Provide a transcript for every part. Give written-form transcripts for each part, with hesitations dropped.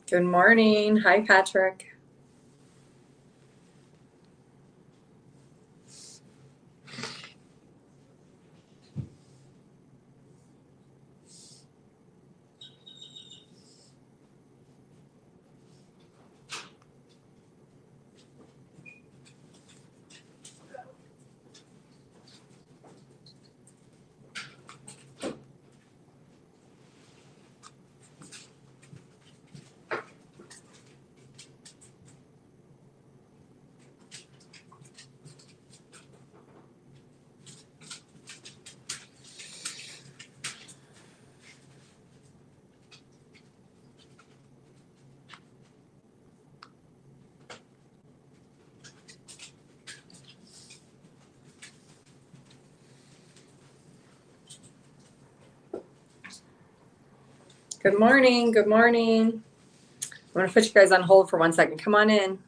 Good morning. Hi, Patrick. Good morning. Good morning. I'm going to put you guys on hold for 1 second. Come on in.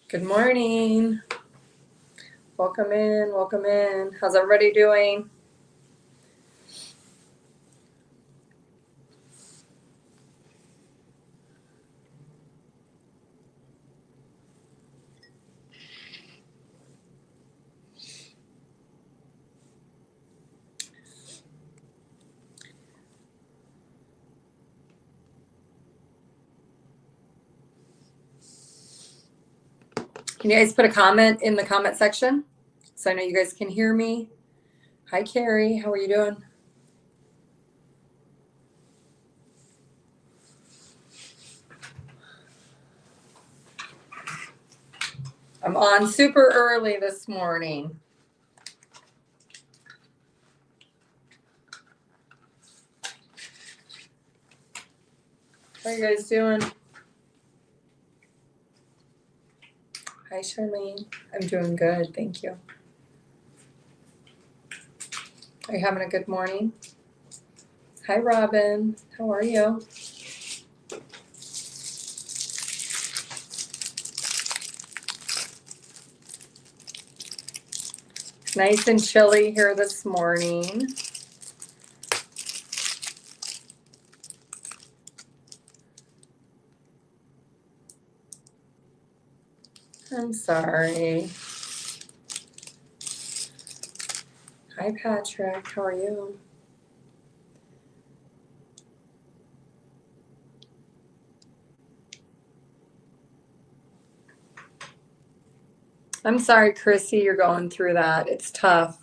Good morning. Welcome in. Welcome in. How's everybody doing? Can you guys put a comment in the comment section so I know you guys can hear me? Hi, Carrie. How are you doing? I'm on super early this morning. How are you guys doing? Hi, Charlene. I'm doing good. Thank you. Are you having a good morning? Hi, Robin. How are you? Nice and chilly here this morning. I'm sorry. Hi, Patrick. How are you? I'm sorry, Chrissy, you're going through that. It's tough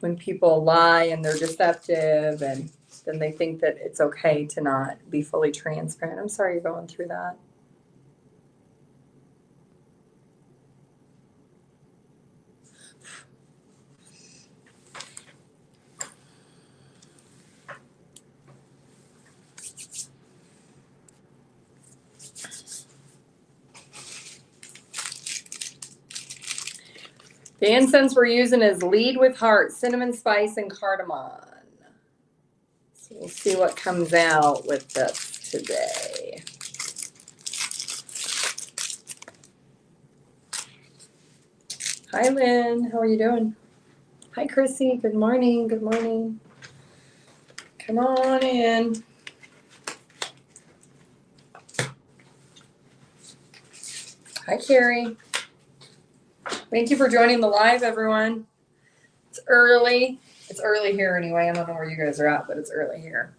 when people lie and they're deceptive and then they think that it's okay to not be fully transparent. I'm sorry you're going through that. The incense we're using is Lead with Heart, cinnamon spice, and cardamom. So we'll see what comes out with this today. Hi, Lynn. How are you doing? Hi, Chrissy. Good morning. Good morning. Come on in. Hi, Carrie. Thank you for joining the live, everyone. It's early. It's early here anyway. I don't know where you guys are at, but it's early here.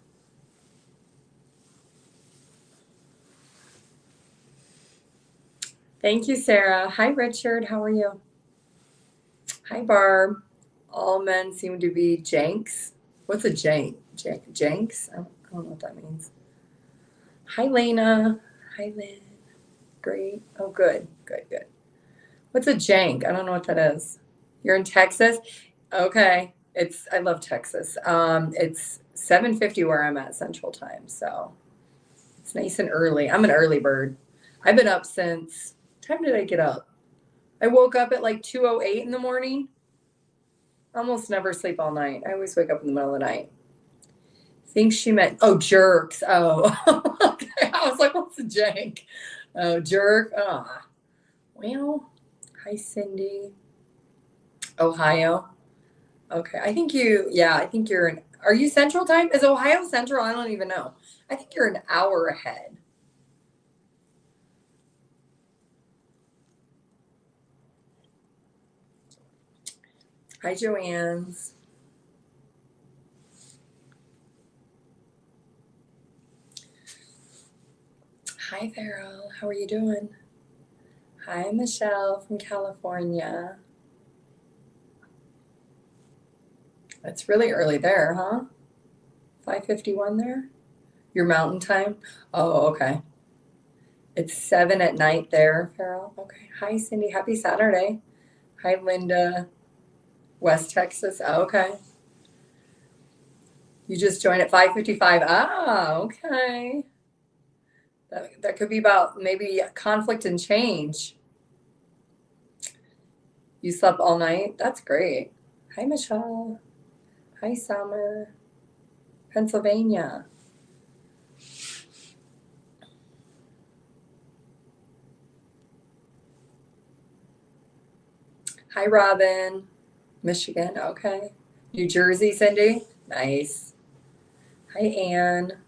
Thank you, Sarah. Hi, Richard. How are you? Hi, Barb. All men seem to be janks. What's a jank? Janks? I don't know what that means. Hi, Lena. Hi, Lynn. Great. Oh, good. Good, good. What's a jank? I don't know what that is. You're in Texas? Okay. I love Texas. It's 7:50 where I'm at Central Time, so it's nice and early. I'm an early bird. I've been up since, what time did I get up? I woke up at like 2:08 in the morning. Almost never sleep all night. I always wake up in the middle of the night. Think she meant, oh, jerks. Oh, okay. I was like, what's a jank? Oh, jerk. Ah, well, hi, Cindy. Ohio. Okay. I think you're in, are you Central Time? Is Ohio Central? I don't even know. I think you're an hour ahead. Hi, Joanne's. Hi, Farrell. How are you doing? Hi, Michelle from California. It's really early there, huh? 5:51 there? Your mountain time? Oh, okay. It's 7 at night there, Farrell. Okay. Hi, Cindy. Happy Saturday. Hi, Linda. West Texas. Oh, okay. You just joined at 5:55. Ah, okay. That could be about maybe conflict and change. You slept all night? That's great. Hi, Michelle. Hi, Summer. Pennsylvania. Hi, Robin. Michigan. Okay. New Jersey, Cindy. Nice. Hi, Anne.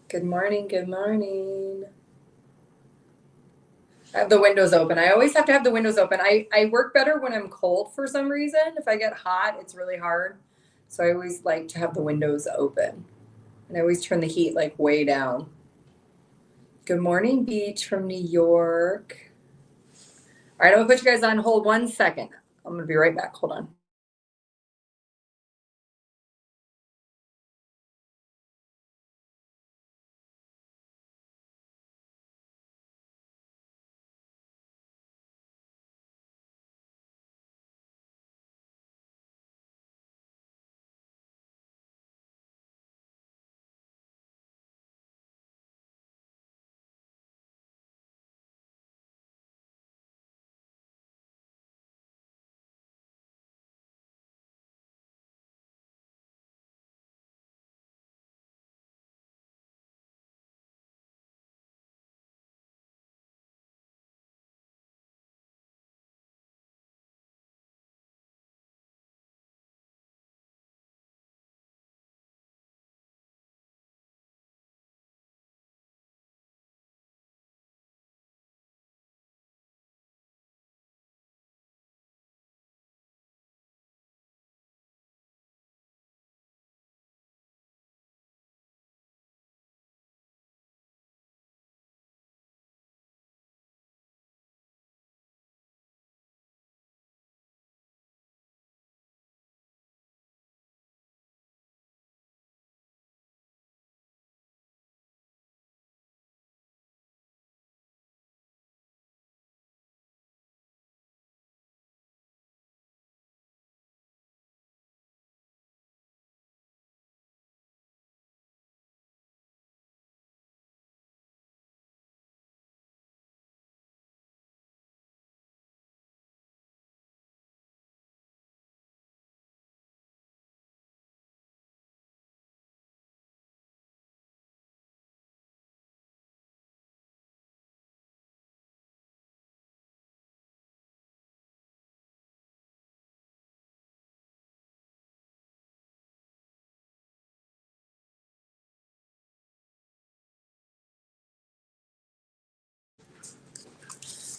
Good morning. Good morning. I have the windows open. I always have to have the windows open. I work better when I'm cold for some reason. If I get hot, it's really hard. So I always like to have the windows open. And I always turn the heat like way down. Good morning, Beach from New York. All right, I'm gonna put you guys on hold 1 second. I'm gonna be right back. Hold on.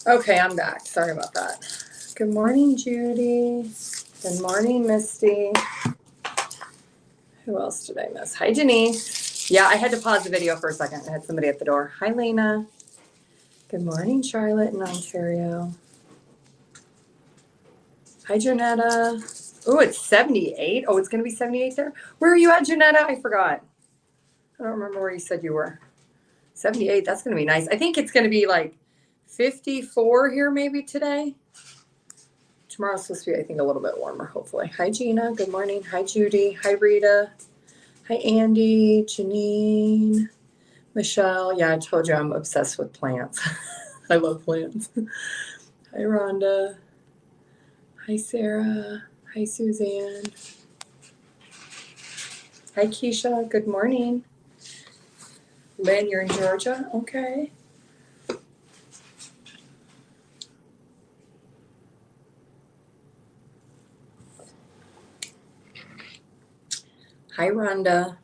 Okay, I'm back. Sorry about that. Good morning, Judy. Good morning, Misty. Who else did I miss? Hi, Denise. Yeah, I had to pause the video for a second. I had somebody at the door. Hi, Lena. Good morning, Charlotte in Ontario. Hi, Janetta. Oh, it's 78. Oh, it's going to be 78 there. Where are you at, Janetta? I forgot. I don't remember where you said you were. 78. That's going to be nice. I think it's going to be like 54 here maybe today. Tomorrow's supposed to be, I think, a little bit warmer, hopefully. Hi, Gina. Good morning. Hi, Judy. Hi, Rita. Hi, Andy. Janine. Michelle. Yeah, I told you I'm obsessed with plants. I love plants. Hi, Rhonda. Hi, Sarah. Hi, Suzanne. Hi, Keisha. Good morning. Lynn, you're in Georgia? Okay. Hi, Rhonda.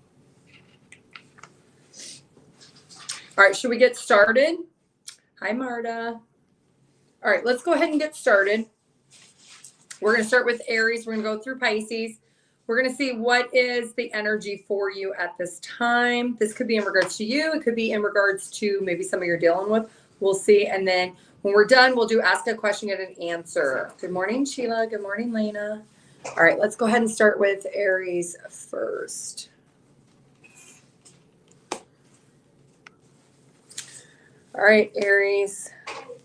All right, should we get started? Hi, Marta. All right, let's go ahead and get started. We're going to start with Aries. We're going to go through Pisces. We're going to see what is the energy for you at this time. This could be in regards to you. It could be in regards to maybe somebody you're dealing with. We'll see. And then when we're done, we'll do ask a question, get an answer. Good morning, Sheila. Good morning, Lena. All right, let's go ahead and start with Aries first. All right, Aries.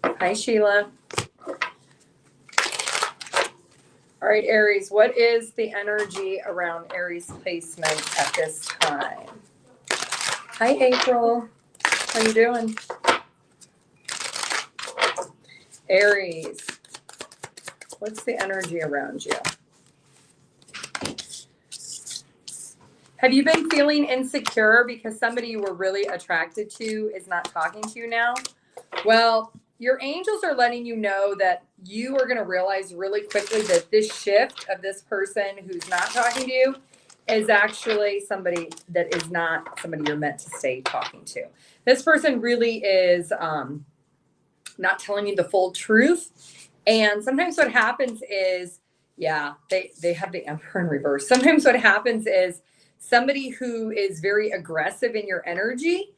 Hi, Sheila. All right, Aries, what is the energy around Aries placement at this time? Hi, April. How you doing? Aries, what's the energy around you? Have you been feeling insecure because somebody you were really attracted to is not talking to you now? Well, your angels are letting you know that you are going to realize really quickly that this shift of this person who's not talking to you is actually somebody that is not somebody you're meant to stay talking to. This person really is not telling you the full truth. And sometimes what happens is, yeah, they have the Emperor in reverse. Sometimes what happens is somebody who is very aggressive in your energy,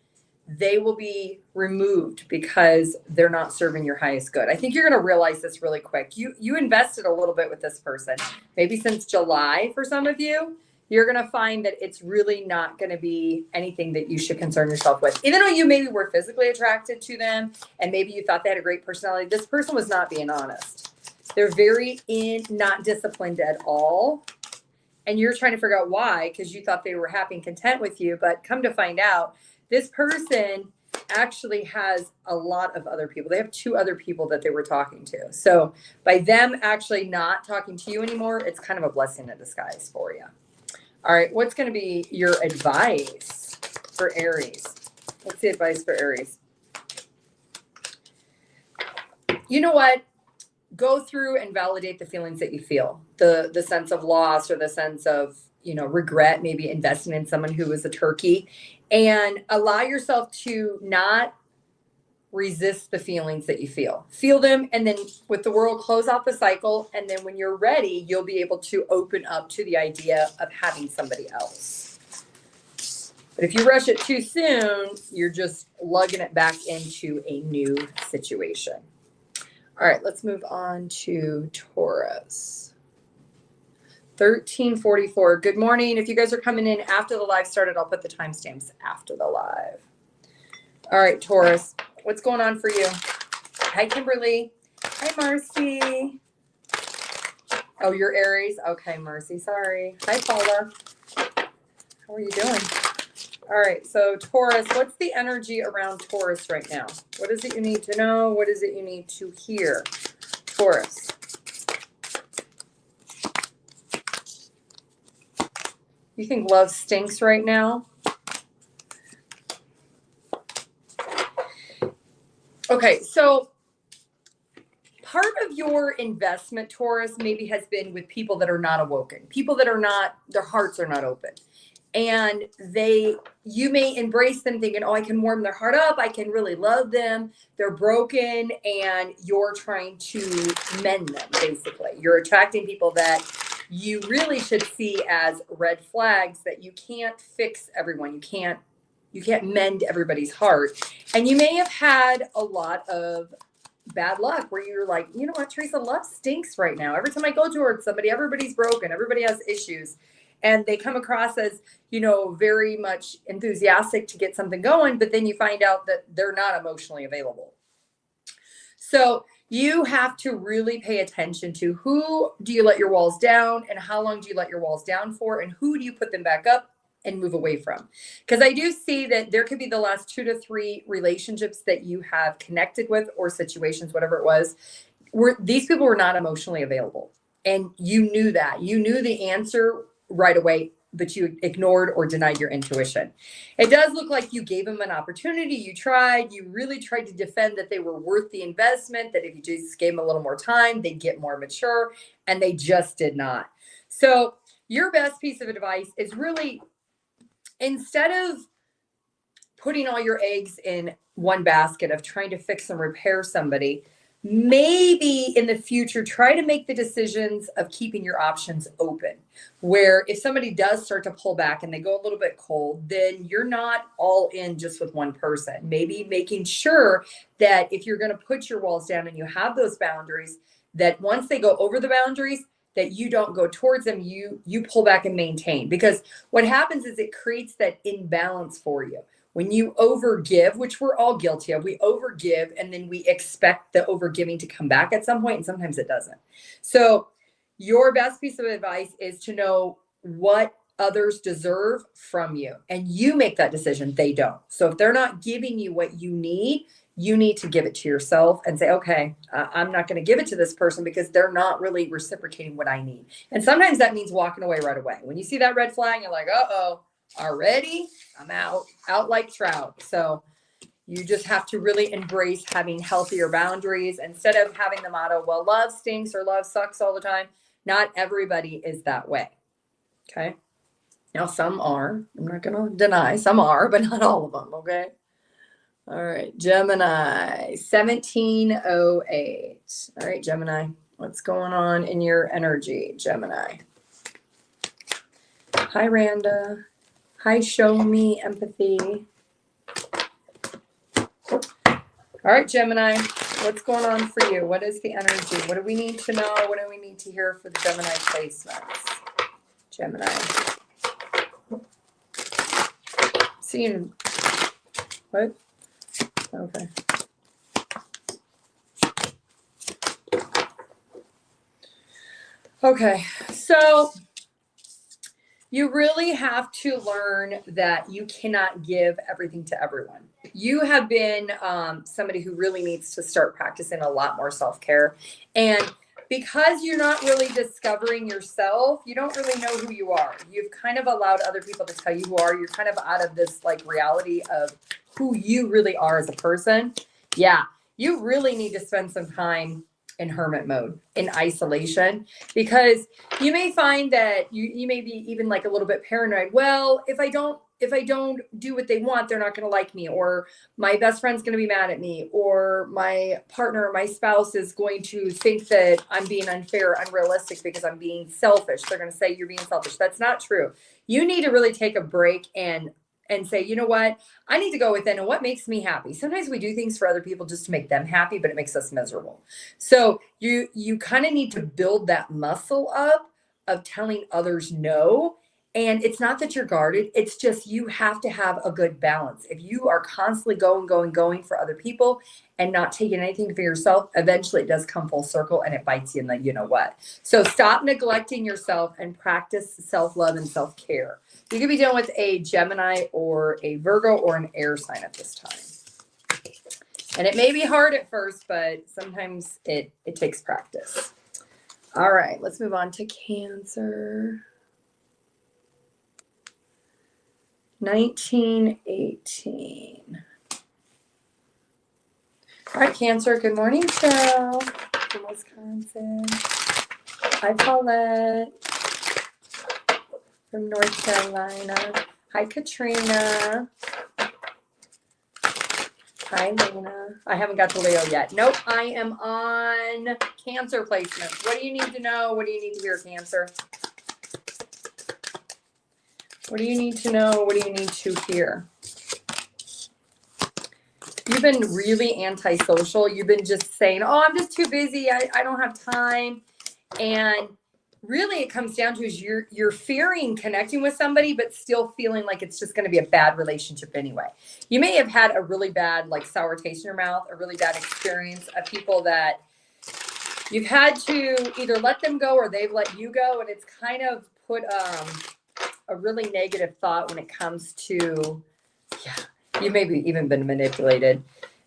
they will be removed because they're not serving your highest good. I think you're going to realize this really quick. You invested a little bit with this person, maybe since July for some of you. You're going to find that it's really not going to be anything that you should concern yourself with. Even though you maybe were physically attracted to them and maybe you thought they had a great personality, this person was not being honest. They're very not disciplined at all. And you're trying to figure out why, because you thought they were happy and content with you. But come to find out, this person actually has a lot of other people. They have 2 other people that they were talking to. So by them actually not talking to you anymore, it's kind of a blessing in disguise for you. All right, what's going to be your advice for Aries? What's the advice for Aries? You know what? Go through and validate the feelings that you feel. The sense of loss or the sense of, regret, maybe investing in someone who was a turkey, and allow yourself to not resist the feelings that you feel. Feel them, and then with the world, close out the cycle. And then when you're ready, you'll be able to open up to the idea of having somebody else. But if you rush it too soon, you're just lugging it back into a new situation. All right, let's move on to Taurus. 1344. Good morning. If you guys are coming in after the live started, I'll put the timestamps after the live. All right, Taurus, what's going on for you? Hi, Kimberly. Hi, Marcy. Oh, you're Aries? Okay, Marcy, sorry. Hi, Paula. How are you doing? All right, so Taurus, what's the energy around Taurus right now? What is it you need to know? What is it you need to hear? Taurus. You think love stinks right now? Okay, so part of your investment, Taurus, maybe has been with people that are not awoken, people that are not, their hearts are not open. And you may embrace them thinking, oh, I can warm their heart up. I can really love them. They're broken. And you're trying to mend them, basically. You're attracting people that you really should see as red flags, that you can't fix everyone. You can't mend everybody's heart. And you may have had a lot of bad luck where you're like, you know what, Teresa, love stinks right now. Every time I go towards somebody, everybody's broken, everybody has issues. And they come across as, you know, very much enthusiastic to get something going, but then you find out that they're not emotionally available. So you have to really pay attention to who do you let your walls down and how long do you let your walls down for, and who do you put them back up and move away from. Because I do see that there could be the last 2 to 3 relationships that you have connected with, or situations, whatever it was, where these people were not emotionally available. And you knew that. You knew the answer right away, but you ignored or denied your intuition. It does look like you gave them an opportunity. You tried. You really tried to defend that they were worth the investment, that if you just gave them a little more time, they'd get more mature, and they just did not. So your best piece of advice is really, instead of putting all your eggs in one basket of trying to fix and repair somebody, maybe in the future, try to make the decisions of keeping your options open, where if somebody does start to pull back and they go a little bit cold, then you're not all in just with one person. Maybe making sure that if you're going to put your walls down and you have those boundaries, that once they go over the boundaries, that you don't go towards them, you pull back and maintain. Because what happens is it creates that imbalance for you. When you overgive, which we're all guilty of, we overgive and then we expect the overgiving to come back at some point, and sometimes it doesn't. So your best piece of advice is to know what others deserve from you, and you make that decision. They don't. So if they're not giving you what you need to give it to yourself and say, okay, I'm not going to give it to this person because they're not really reciprocating what I need. And sometimes that means walking away right away. When you see that red flag, you're like, uh-oh, already I'm out like trout. So you just have to really embrace having healthier boundaries instead of having the motto, well, love stinks or love sucks all the time. Not everybody is that way. Okay. Now some are, I'm not going to deny, some are, but not all of them. Okay. All right. Gemini, 1708. All right, Gemini, what's going on in your energy, Gemini? Hi, Randa. Hi, show me empathy. All right, Gemini, what's going on for you? What is the energy? What do we need to know? What do we need to hear for the Gemini placements? Gemini. Seeing what? Okay. Okay, so you really have to learn that you cannot give everything to everyone. You have been somebody who really needs to start practicing a lot more self-care. And because you're not really discovering yourself, you don't really know who you are. You've kind of allowed other people to tell you who are. You're kind of out of this like reality of who you really are as a person. Yeah, you really need to spend some time in hermit mode, in isolation, because you may find that you may be even like a little bit paranoid. Well, if I don't do what they want, they're not going to like me, or my best friend's going to be mad at me, or my partner, my spouse is going to think that I'm being unfair, unrealistic because I'm being selfish. They're going to say you're being selfish. That's not true. You need to really take a break and say, you know what, I need to go within and what makes me happy. Sometimes we do things for other people just to make them happy, but it makes us miserable. So you kind of need to build that muscle up of telling others no. And it's not that you're guarded. It's just you have to have a good balance. If you are constantly going for other people and not taking anything for yourself, eventually it does come full circle and it bites you in the you know what. So stop neglecting yourself and practice self-love and self-care. You could be dealing with a Gemini or a Virgo or an air sign at this time. And it may be hard at first, but sometimes it takes practice. All right, let's move on to Cancer. 1918. All right, Cancer, good morning, Cheryl from Wisconsin. Hi, Paulette from North Carolina. Hi, Katrina. Hi, Lena. I haven't got to Leo yet. Nope, I am on Cancer placements. What do you need to know? What do you need to hear, Cancer? What do you need to know? What do you need to hear? You you've been really antisocial. You've been just saying, oh, I'm just too busy. I don't have time. And really it comes down to is you're fearing connecting with somebody, but still feeling like it's just going to be a bad relationship anyway. You may have had a really bad, like, sour taste in your mouth, a really bad experience of people that you've had to either let them go or they've let you go. And it's kind of put a really negative thought when it comes to, you've maybe even been manipulated.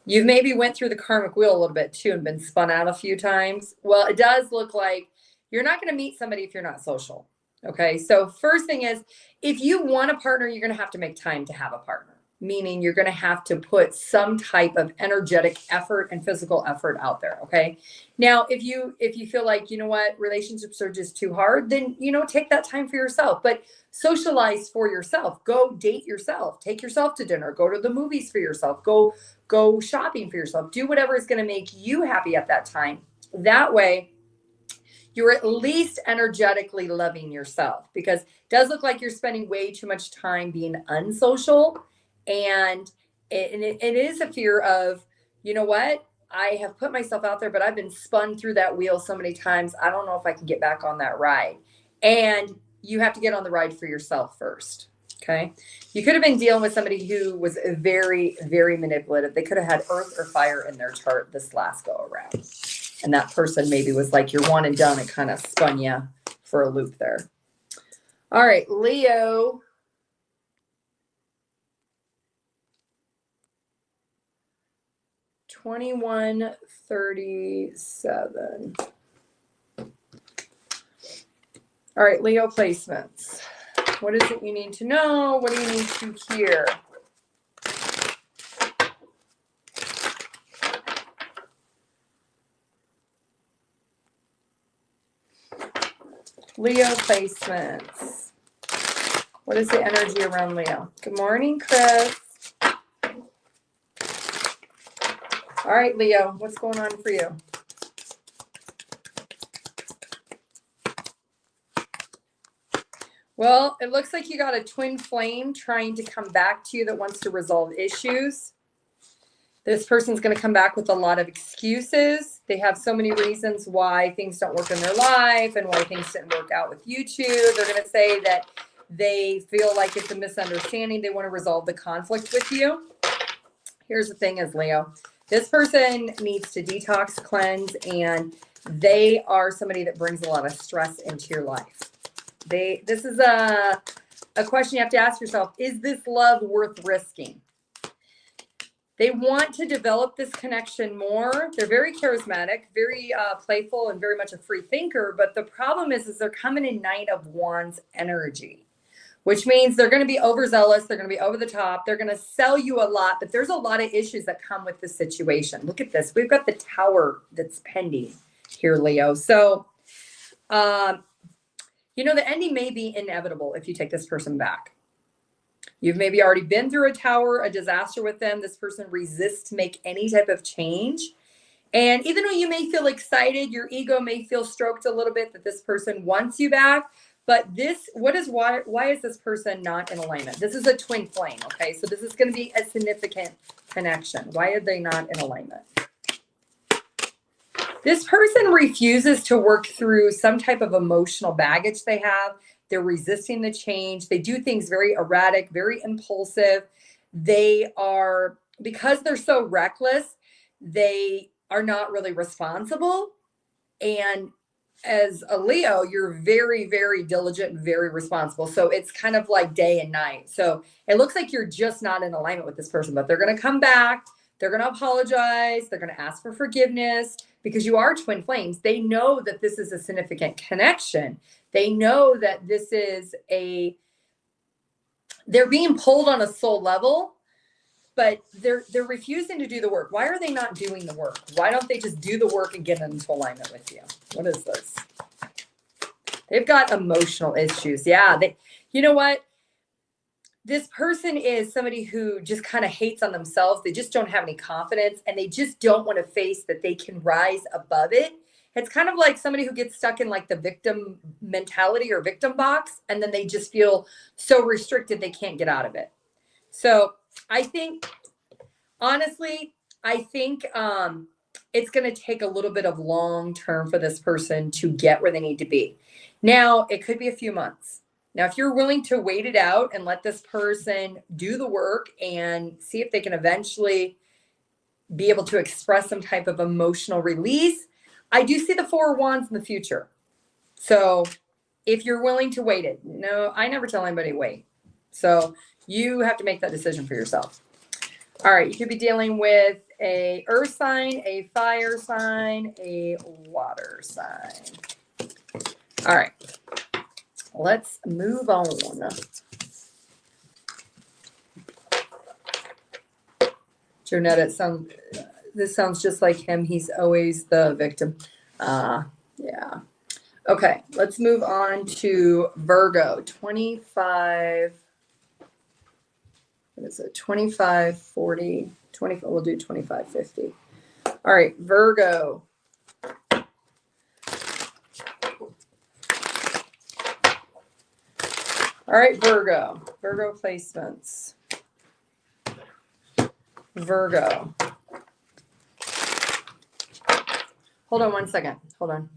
You've maybe went through the karmic wheel a little bit too and been spun out a few times. Well, it does look like you're not going to meet somebody if you're not social. Okay. So first thing is, if you want a partner, you're going to have to make time to have a partner, meaning you're going to have to put some type of energetic effort and physical effort out there. Okay. Now, if you feel like, you know what, relationships are just too hard, then, you know, take that time for yourself, but socialize for yourself. Go date yourself, take yourself to dinner, go to the movies for yourself, go shopping for yourself, do whatever is going to make you happy at that time. That way, you're at least energetically loving yourself, because it does look like you're spending way too much time being unsocial. And it is a fear of, you know what, I have put myself out there, but I've been spun through that wheel so many times. I don't know if I can get back on that ride. And you have to get on the ride for yourself first. Okay. You could have been dealing with somebody who was very, very manipulative. They could have had earth or fire in their chart this last go around. And that person maybe was like, you're one and done. It kind of spun you for a loop there. All right, Leo. $2137. All right, Leo placements. What is it you need to know? What do you need to hear? Leo placements. What is the energy around Leo? Good morning, Chris. All right, Leo, what's going on for you? Well, it looks like you got a twin flame trying to come back to you that wants to resolve issues. This person's going to come back with a lot of excuses. They have so many reasons why things don't work in their life and why things didn't work out with you two. They're going to say that they feel like it's a misunderstanding. They want to resolve the conflict with you. Here's the thing is, Leo, this person needs to detox, cleanse, and they are somebody that brings a lot of stress into your life. This is a question you have to ask yourself. Is this love worth risking? They want to develop this connection more. They're very charismatic, very playful, and very much a free thinker. But the problem is they're coming in Knight of Wands energy, which means they're going to be overzealous. They're going to be over the top. They're going to sell you a lot. But there's a lot of issues that come with this situation. Look at this. We've got the Tower that's pending here, Leo. So, you know, the ending may be inevitable if you take this person back. You've maybe already been through a Tower, a disaster with them. This person resists to make any type of change. And even though you may feel excited, your ego may feel stroked a little bit that this person wants you back. But why is this person not in alignment? This is a twin flame, okay? So this is going to be a significant connection. Why are they not in alignment? This person refuses to work through some type of emotional baggage they have. They're resisting the change. They do things very erratic, very impulsive. Because they're so reckless, they are not really responsible. And as a Leo, you're very, very diligent and very responsible. So it's kind of like day and night. So it looks like you're just not in alignment with this person, but they're going to come back. They're going to apologize. They're going to ask for forgiveness because you are twin flames. They know that this is a significant connection. They know that they're being pulled on a soul level, but they're refusing to do the work. Why are they not doing the work? Why don't they just do the work and get into alignment with you? What is this? They've got emotional issues. Yeah. You know what? This person is somebody who just kind of hates on themselves. They just don't have any confidence and they just don't want to face that they can rise above it. It's kind of like somebody who gets stuck in like the victim mentality or victim box, and then they just feel so restricted they can't get out of it. So I think, honestly, I think it's going to take a little bit of long term for this person to get where they need to be. Now, it could be a few months. Now, if you're willing to wait it out and let this person do the work and see if they can eventually be able to express some type of emotional release, I do see the Four of Wands in the future. So if you're willing to wait it, no, I never tell anybody wait. So you have to make that decision for yourself. All right, you could be dealing with a earth sign, a fire sign, a water sign. All right, let's move on. Jonette, this sounds just like him. He's always the victim. Yeah. Okay, let's move on to Virgo. 25. What is it? 25, 40, 20. We'll do 25, 50. All right, Virgo. All right, Virgo. Virgo placements. Virgo. Hold on one second. Hold on.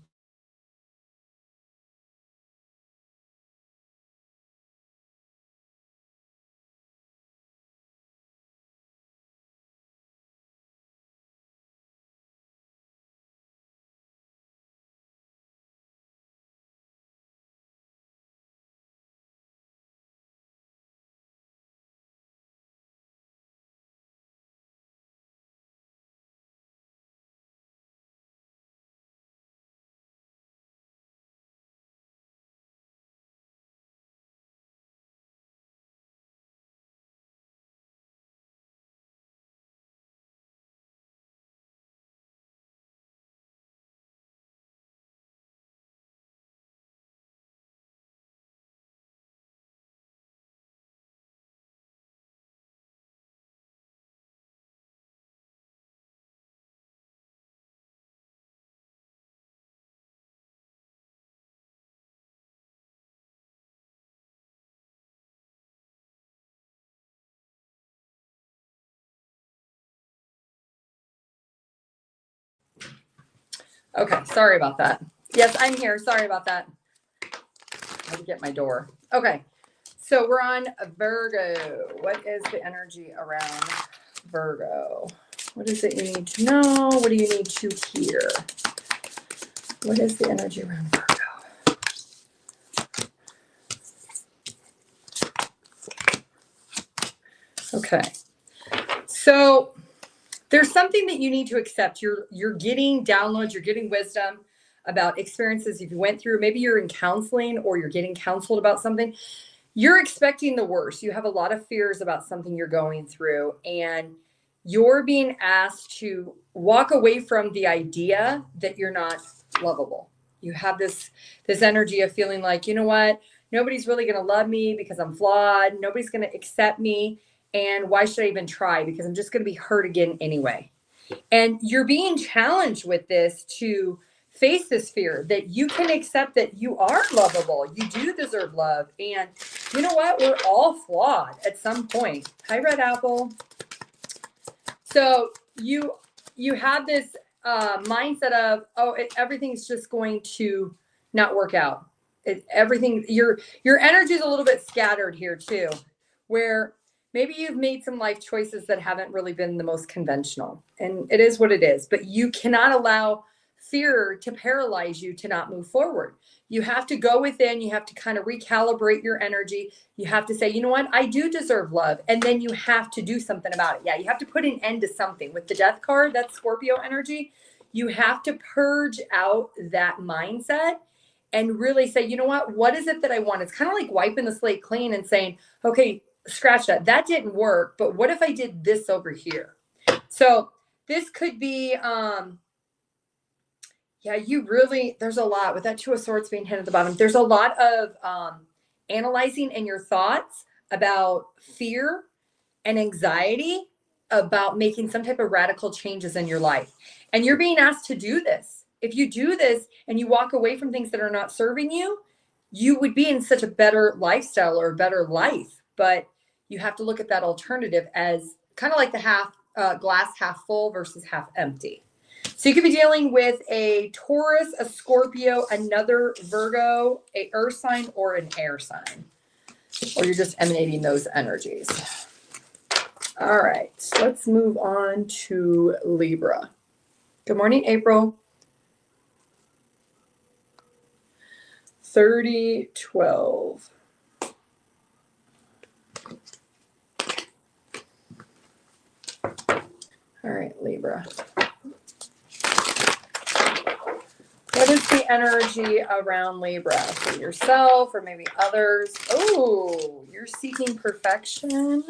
Okay, sorry about that. Yes, I'm here. Sorry about that. I had to get my door. Okay, so we're on Virgo. What is the energy around Virgo? What is it you need to know? What do you need to hear? What is the energy around Virgo? Okay, so there's something that you need to accept. You're getting downloads, you're getting wisdom about experiences if you went through. Maybe you're in counseling or you're getting counseled about something. You're expecting the worst. You have a lot of fears about something you're going through, and you're being asked to walk away from the idea that you're not lovable. You have this energy of feeling like, you know what? Nobody's really going to love me because I'm flawed. Nobody's going to accept me. And why should I even try? Because I'm just going to be hurt again anyway. And you're being challenged with this to face this fear that you can accept that you are lovable. You do deserve love. And you know what? We're all flawed at some point. Hi, Red Apple. So you have this mindset of, everything's just going to not work out. Everything, your energy is a little bit scattered here too, where maybe you've made some life choices that haven't really been the most conventional, and it is what it is, but you cannot allow fear to paralyze you to not move forward. You have to go within, you have to kind of recalibrate your energy. You have to say, you know what, I do deserve love. And then you have to do something about it. Yeah, you have to put an end to something. With the death card, that's Scorpio energy. You have to purge out that mindset and really say, you know what is it that I want? It's kind of like wiping the slate clean and saying, okay, scratch that. That didn't work, but what if I did this over here? So this could be, there's a lot with that Two of Swords being hit at the bottom. There's a lot of analyzing in your thoughts about fear and anxiety about making some type of radical changes in your life. And you're being asked to do this. If you do this and you walk away from things that are not serving you, you would be in such a better lifestyle or a better life. But you have to look at that alternative as kind of like the half glass half full versus half empty. So you could be dealing with a Taurus, a Scorpio, another Virgo, a earth sign, or an air sign. Or you're just emanating those energies. All right, let's move on to Libra. Good morning, April. 3012. All right, Libra. What is the energy around Libra for yourself or maybe others? Oh, you're seeking perfection.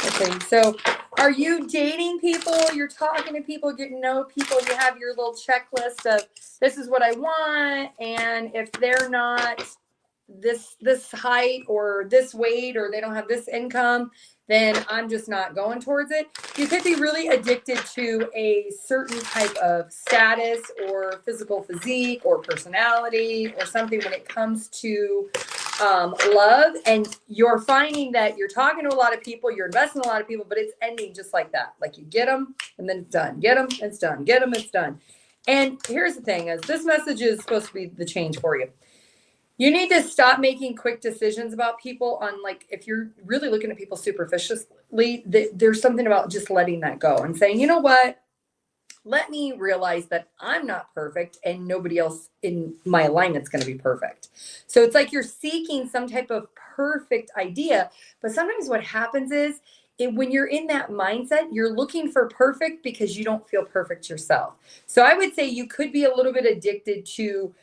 Okay, so are you dating people? You're talking to people, getting to know people. You have your little checklist of this is what I want, and if they're not this height or this weight or they don't have this income, then I'm just not going towards it. You could be really addicted to a certain type of status or physical physique or personality or something when it comes to love, and you're finding that you're talking to a lot of people, you're investing in a lot of people, but it's ending just like that. Like you get them and then it's done. Get them, it's done. Get them, it's done. And here's the thing: is this message is supposed to be the change for you. You need to stop making quick decisions about people on, like, if you're really looking at people superficially, there's something about just letting that go and saying, you know what? Let me realize that I'm not perfect and nobody else in my alignment is going to be perfect. So it's like you're seeking some type of perfect idea. But sometimes what happens is when you're in that mindset, you're looking for perfect because you don't feel perfect yourself. So I would say you could be a little bit addicted to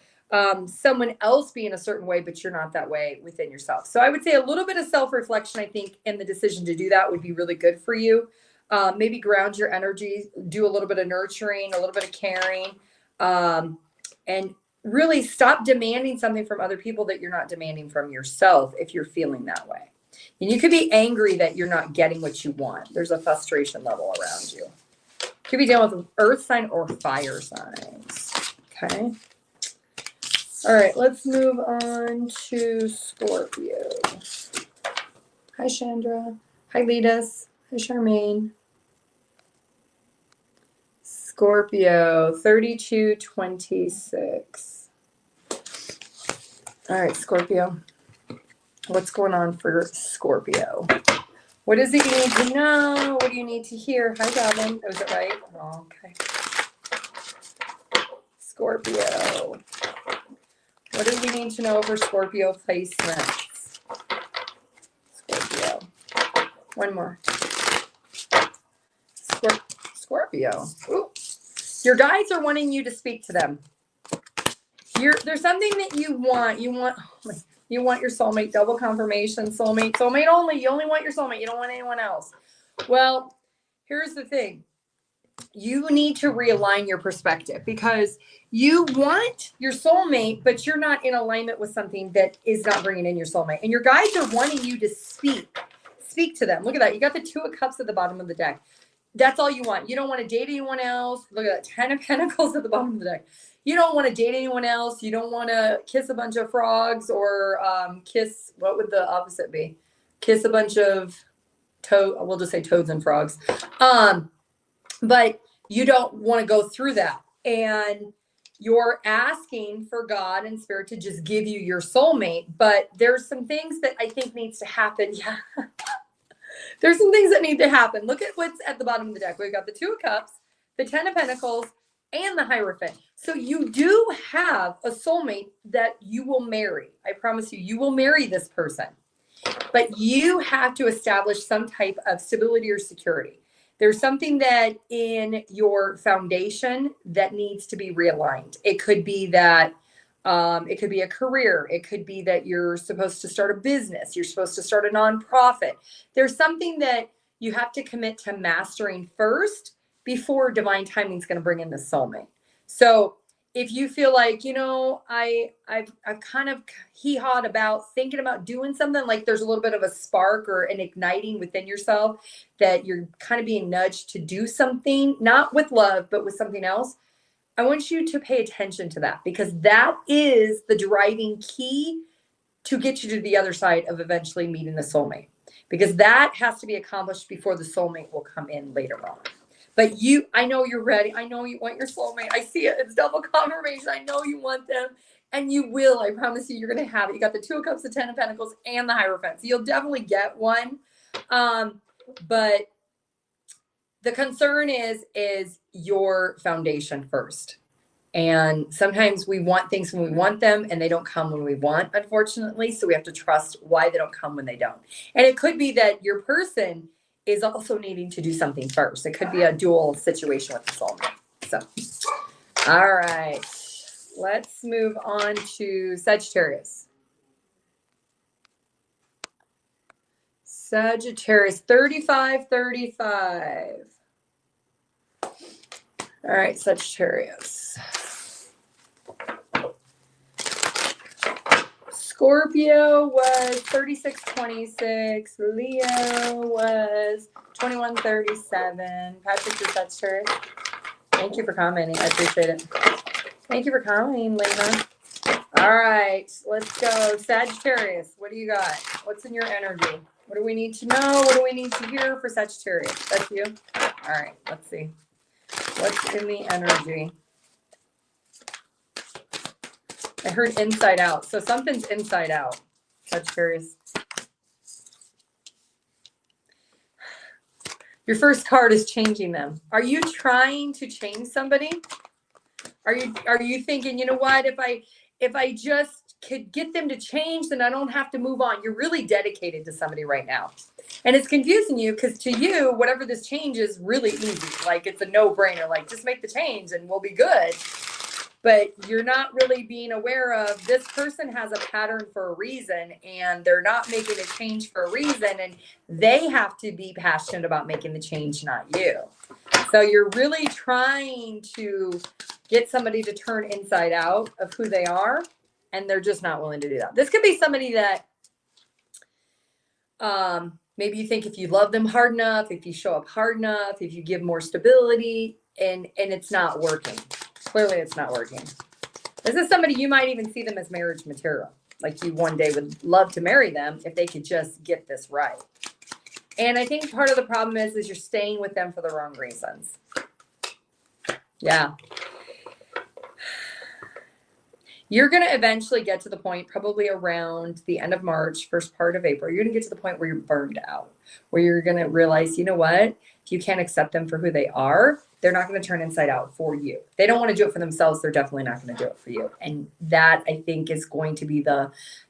someone else being a certain way, but you're not that way within yourself. So I would say a little bit of self-reflection, I think, and the decision to do that would be really good for you. Maybe ground your energy, do a little bit of nurturing, a little bit of caring, and really stop demanding something from other people that you're not demanding from yourself if you're feeling that way. And you could be angry that you're not getting what you want. There's a frustration level around you. Could be dealing with earth sign or fire signs. Okay. All right, let's move on to Scorpio. Hi, Chandra. Hi, Letus. Hi, Charmaine. Scorpio, 3226. All right, Scorpio. What's going on for Scorpio? What is it you need to know? What do you need to hear? Hi, Robin. Was it right? Oh, okay. Scorpio. What do we need to know for Scorpio placements? Scorpio. One more. Scorpio. Ooh. Your guides are wanting you to speak to them. There's something that you want. You want your soulmate. Double confirmation. Soulmate only. You only want your soulmate. You don't want anyone else. Well, here's the thing. You need to realign your perspective because you want your soulmate, but you're not in alignment with something that is not bringing in your soulmate. And your guides are wanting you to speak to them. Look at that. You got the 2 of Cups at the bottom of the deck. That's all you want. You don't want to date anyone else. Look at that 10 of Pentacles at the bottom of the deck. You don't want to date anyone else. You don't want to kiss a bunch of frogs or kiss, what would the opposite be? Kiss a bunch of we'll just say toads and frogs. But you don't want to go through that. And you're asking for God and Spirit to just give you your soulmate. But there's some things that I think needs to happen. Yeah. There's some things that need to happen. Look at what's at the bottom of the deck. We've got the 2 of Cups, the 10 of Pentacles, and the Hierophant. So you do have a soulmate that you will marry. I promise you, you will marry this person. But you have to establish some type of stability or security. There's something that in your foundation that needs to be realigned. It could be that it could be a career. It could be that you're supposed to start a business. You're supposed to start a nonprofit. There's something that you have to commit to mastering first before divine timing is going to bring in the soulmate. So if you feel like, you know, I've kind of hee-hawed about thinking about doing something, like there's a little bit of a spark or an igniting within yourself that you're kind of being nudged to do something, not with love, but with something else. I want you to pay attention to that because that is the driving key to get you to the other side of eventually meeting the soulmate. because that has to be accomplished before the soulmate will come in later on. But I know you're ready. I know you want your soulmate. I see it. It's double confirmation. I know you want them. And you will. I promise you, you're going to have it. You got the 2 of Cups, the 10 of Pentacles, and the Hierophant. So you'll definitely get one. But the concern is your foundation first. And sometimes we want things when we want them and they don't come when we want, unfortunately. So we have to trust why they don't come when they don't. And it could be that your person is also needing to do something first. It could be a dual situation with the soulmate. So, all right. Let's move on to Sagittarius. Sagittarius, 35. All right, Sagittarius. Scorpio was 3626. Leo was 2137. Patrick, your Sagittarius. Thank you for commenting. I appreciate it. Thank you for commenting, Lena. All right, let's go. Sagittarius, what do you got? What's in your energy? What do we need to know? What do we need to hear for Sagittarius? That's you? All right, let's see. What's in the energy? I heard inside out. So something's inside out, Sagittarius. Your first card is changing them. Are you trying to change somebody? Are you thinking, you know what, if I just could get them to change, then I don't have to move on. You're really dedicated to somebody right now. And it's confusing you because to you, whatever this change is really easy. Like it's a no-brainer. Like just make the change and we'll be good. But you're not really being aware of this person has a pattern for a reason and they're not making a change for a reason. And they have to be passionate about making the change, not you. So you're really trying to get somebody to turn inside out of who they are. And they're just not willing to do that. This could be somebody that maybe you think if you love them hard enough, if you show up hard enough, if you give more stability, and it's not working. Clearly it's not working. This is somebody you might even see them as marriage material. Like you one day would love to marry them if they could just get this right. And I think part of the problem is you're staying with them for the wrong reasons. Yeah. You're going to eventually get to the point, probably around the end of March, first part of April, you're going to get to the point where you're burned out, where you're going to realize, you know what, if you can't accept them for who they are, they're not going to turn inside out for you. They don't want to do it for themselves. They're definitely not going to do it for you. And that, I think, is going to be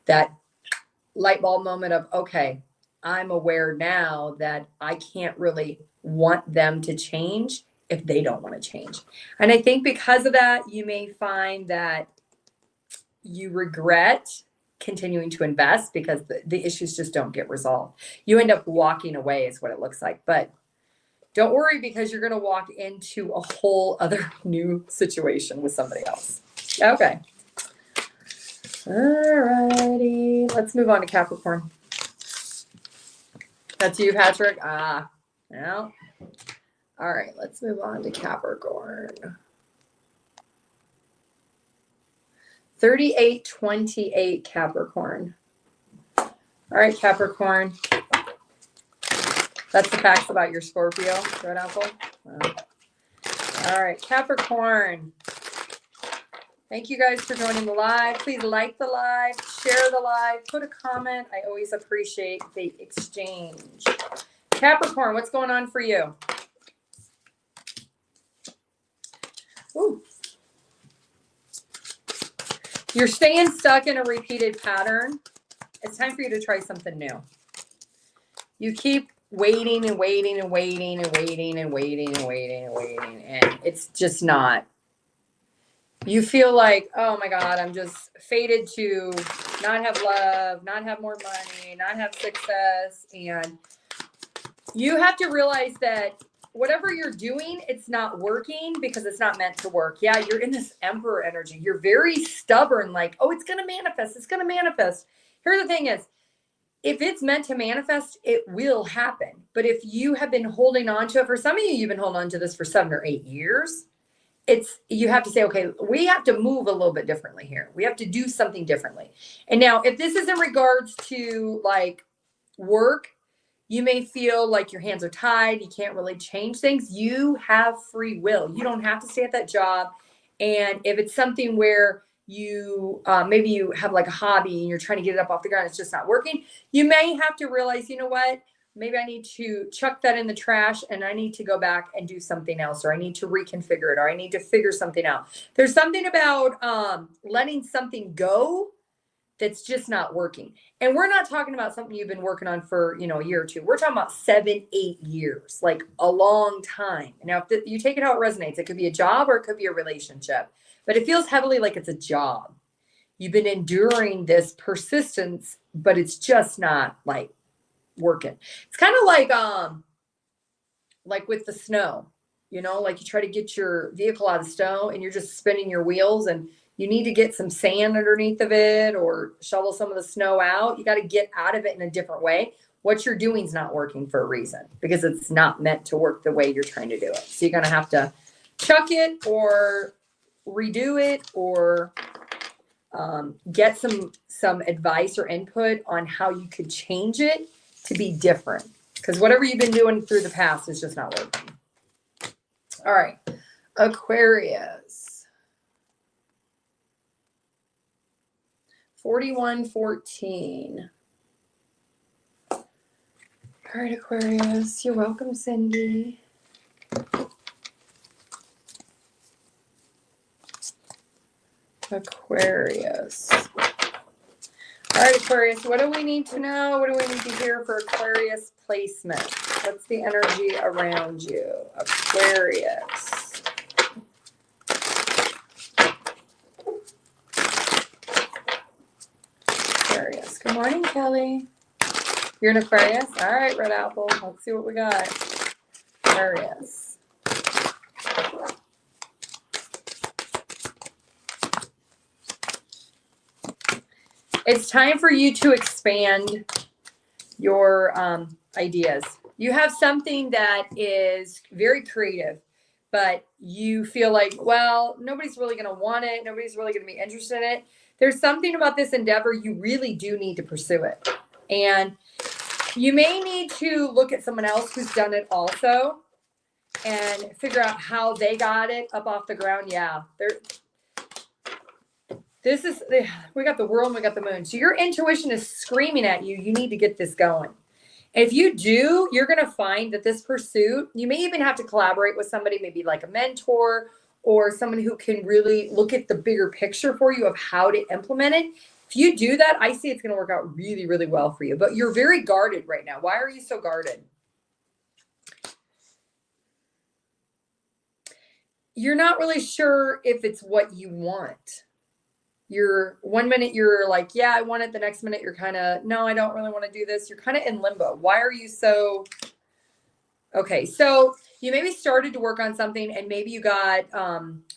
that light bulb moment of, okay, I'm aware now that I can't really want them to change if they don't want to change. And I think because of that, you may find that you regret continuing to invest because the issues just don't get resolved. You end up walking away is what it looks like. But don't worry, because you're going to walk into a whole other new situation with somebody else. Okay. All righty. Let's move on to Capricorn. That's you, Patrick? No. All right. Let's move on to Capricorn. 3828 Capricorn. All right, Capricorn. That's the facts about your Scorpio, red apple. All right, Capricorn. Thank you guys for joining the live. Please like the live, share the live, put a comment. I always appreciate the exchange. Capricorn, what's going on for you? Ooh. You're staying stuck in a repeated pattern. It's time for you to try something new. You keep waiting and waiting and waiting and waiting and waiting and waiting and waiting, and it's just not. You feel like, oh my God, I'm just fated to not have love, not have more money, not have success. And you have to realize that whatever you're doing, it's not working because it's not meant to work. Yeah, you're in this Emperor energy. You're very stubborn, like, oh, it's going to manifest. It's going to manifest. Here's the thing is, if it's meant to manifest, it will happen. But if you have been holding on to it, for some of you've been holding on to this for 7 or 8 years, you have to say, okay, we have to move a little bit differently here. We have to do something differently. And now if this is in regards to like work, You may feel like your hands are tied. You can't really change things. You have free will. You don't have to stay at that job. And if it's something where you maybe you have like a hobby and you're trying to get it up off the ground, it's just not working, you may have to realize, you know what, maybe I need to chuck that in the trash and I need to go back and do something else, or I need to reconfigure it, or I need to figure something out. There's something about letting something go that's just not working. And we're not talking about something you've been working on for, you know, a year or two. We're talking about 7, 8 years, like a long time. Now, if you take it how it resonates, it could be a job or it could be a relationship, but it feels heavily like it's a job. You've been enduring this persistence, but it's just not like working. It's kind of like with the snow, you know, like you try to get your vehicle out of snow and you're just spinning your wheels and you need to get some sand underneath of it or shovel some of the snow out. You got to get out of it in a different way. What you're doing is not working for a reason, because it's not meant to work the way you're trying to do it. So you're going to have to chuck it or redo it, or get some advice or input on how you could change it to be different, because whatever you've been doing through the past is just not working. All right, Aquarius. 4114. All right, Aquarius. You're welcome, Cindy. Aquarius. All right, Aquarius. What do we need to know? What do we need to hear for Aquarius placement? What's the energy around you, Aquarius? Aquarius. Good morning, Kelly. You're an Aquarius? All right, Red Apple. Let's see what we got. Aquarius. It's time for you to expand your ideas. You have something that is very creative, but you feel like, well, nobody's really going to want it. Nobody's really going to be interested in it. There's something about this endeavor. You really do need to pursue it. And you may need to look at someone else who's done it also and figure out how they got it up off the ground. Yeah, we got the world and we got the moon. So your intuition is screaming at you. You need to get this going. And if you do, you're going to find that this pursuit, you may even have to collaborate with somebody, maybe like a mentor or someone who can really look at the bigger picture for you of how to implement it. If you do that, I see it's going to work out really, really well for you. But you're very guarded right now. Why are you so guarded? You're not really sure if it's what you want. You're 1 minute you're like, yeah, I want it. The next minute you're kind of, no, I don't really want to do this. You're kind of in limbo. Why are you so? Okay, so you maybe started to work on something and maybe you got,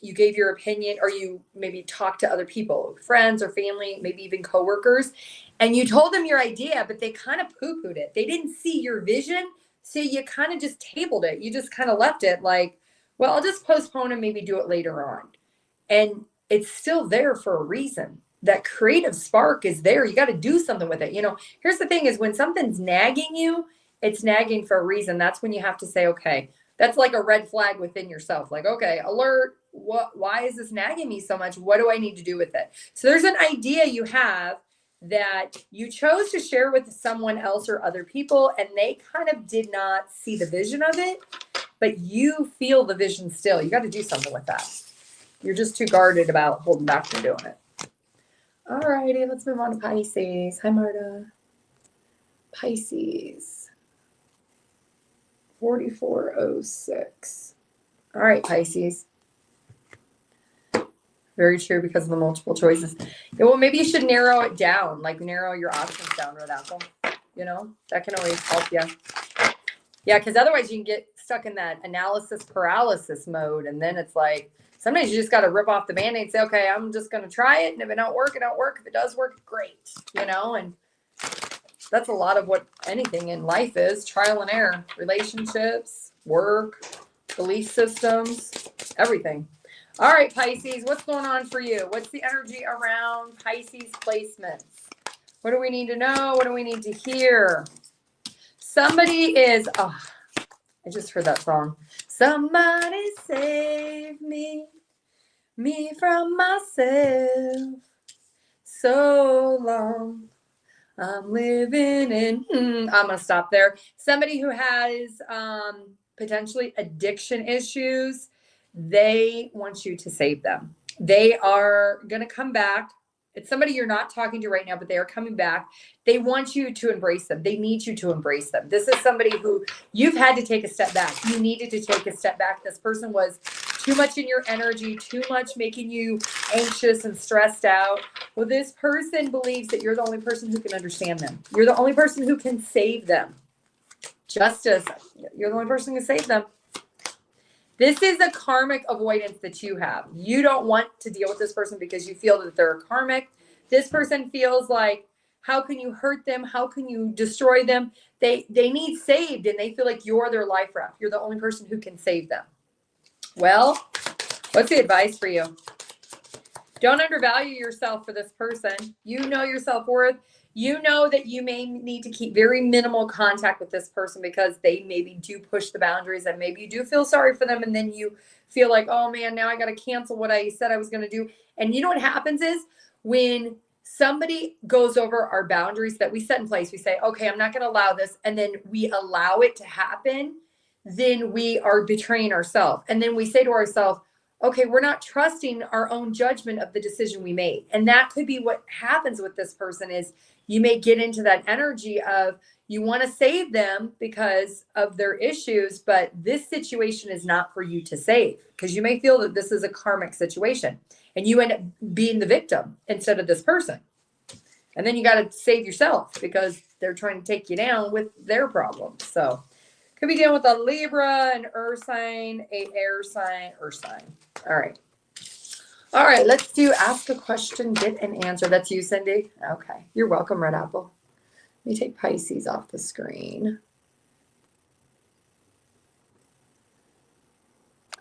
you gave your opinion, or you maybe talked to other people, friends or family, maybe even coworkers, and you told them your idea, but they kind of poo-pooed it. They didn't see your vision. So you kind of just tabled it. You just kind of left it like, well, I'll just postpone and maybe do it later on. And it's still there for a reason. That creative spark is there. You got to do something with it. You know, here's the thing is when something's nagging you, it's nagging for a reason. That's when you have to say, okay, that's like a red flag within yourself. Like, okay, alert. Why is this nagging me so much? What do I need to do with it? So there's an idea you have that you chose to share with someone else or other people, and they kind of did not see the vision of it, but you feel the vision still. You got to do something with that. You're just too guarded about holding back from doing it. All righty, let's move on to Pisces. Hi, Marta. Pisces. 4406. All right, Pisces. Very true because of the multiple choices. Yeah, well, maybe you should narrow it down, like narrow your options down, Red Apple. You know, that can always help you. Yeah, because otherwise you can get stuck in that analysis paralysis mode, and then it's like, sometimes you just got to rip off the Band-Aid and say, okay, I'm just going to try it. And if it don't work, it don't work. If it does work, great. You know, and that's a lot of what anything in life is, trial and error, relationships, work, belief systems, everything. All right, Pisces, what's going on for you? What's the energy around Pisces placements? What do we need to know? What do we need to hear? Somebody is, oh, I just heard that song. Somebody save me from myself. So long I'm living in, I'm going to stop there. Somebody who has potentially addiction issues, they want you to save them. They are going to come back. It's somebody you're not talking to right now, but they are coming back. They want you to embrace them. They need you to embrace them. This is somebody who you've had to take a step back. You needed to take a step back. This person was too much in your energy, too much making you anxious and stressed out. Well, this person believes that you're the only person who can understand them. You're the only person who can save them. Justice, you're the only person who can save them. This is a karmic avoidance that you have. You don't want to deal with this person because you feel that they're a karmic. This person feels like, how can you hurt them? How can you destroy them? They need saved, and they feel like you're their life raft. You're the only person who can save them. Well, what's the advice for you? Don't undervalue yourself for this person. You know your self-worth. You know that you may need to keep very minimal contact with this person because they maybe do push the boundaries, and maybe you do feel sorry for them. And then you feel like, oh man, now I got to cancel what I said I was going to do. And you know what happens is when somebody goes over our boundaries that we set in place, we say, okay, I'm not going to allow this. And then we allow it to happen. Then we are betraying ourselves. And then we say to ourselves, okay, we're not trusting our own judgment of the decision we made. And that could be what happens with this person is you may get into that energy of you want to save them because of their issues, but this situation is not for you to save because you may feel that this is a karmic situation and you end up being the victim instead of this person. And then you got to save yourself because they're trying to take you down with their problems. So could be dealing with a Libra, an Earth sign, a air sign, Earth sign. All right. All right, let's do ask a question, get an answer. That's you, Cindy? Okay. You're welcome, Red Apple. Let me take Pisces off the screen.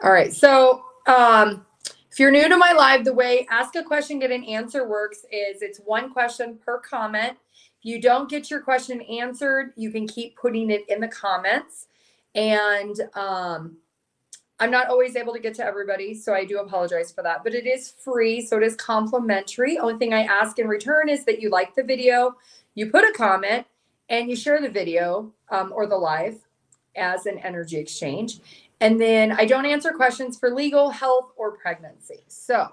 All right. So if you're new to my live, the way ask a question, get an answer works is it's one question per comment. If you don't get your question answered, you can keep putting it in the comments. And I'm not always able to get to everybody, so I do apologize for that. But it is free, so it is complimentary. Only thing I ask in return is that you like the video, you put a comment, and you share the video or the live as an energy exchange. And then I don't answer questions for legal, health, or pregnancy. So,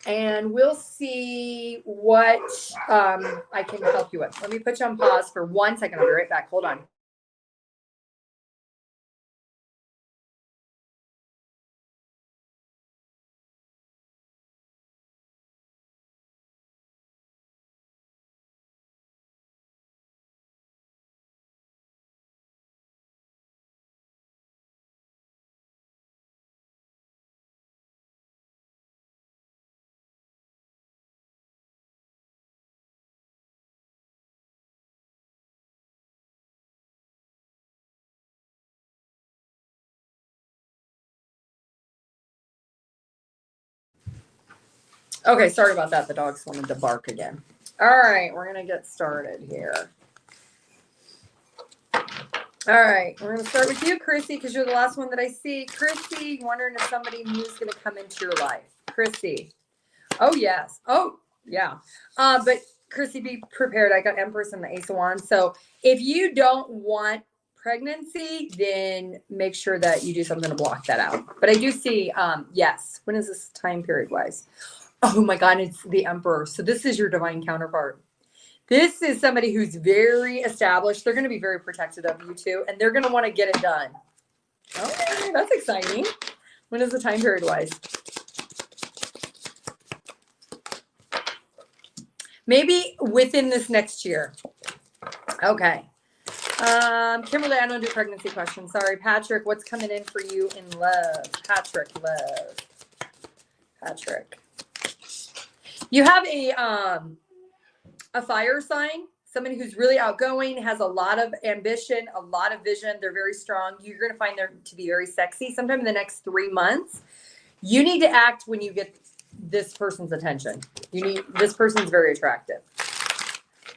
and we'll see what I can help you with. Let me put you on pause for 1 second. I'll be right back. Hold on. Okay, sorry about that. The dogs wanted to bark again. All right, we're going to get started here. All right, we're going to start with you, Chrissy, because you're the last one that I see. Chrissy, wondering if somebody new is going to come into your life. Chrissy. Oh, yes. Oh, yeah. But Chrissy, be prepared. I got Empress and the Ace of Wands. So if you don't want pregnancy, then make sure that you do something to block that out. But I do see, yes. When is this time period wise? Oh my God, it's the Emperor. So this is your divine counterpart. This is somebody who's very established. They're going to be very protective of you too. And they're going to want to get it done. Okay, that's exciting. When is the time period wise? Maybe within this next year. Okay. Kimberly, I don't do pregnancy questions. Sorry. Patrick, what's coming in for you in love? Patrick, love. Patrick. You have a fire sign, somebody who's really outgoing, has a lot of ambition, a lot of vision. They're very strong. You're going to find them to be very sexy sometime in the next 3 months. You need to act when you get this person's attention. This person's very attractive.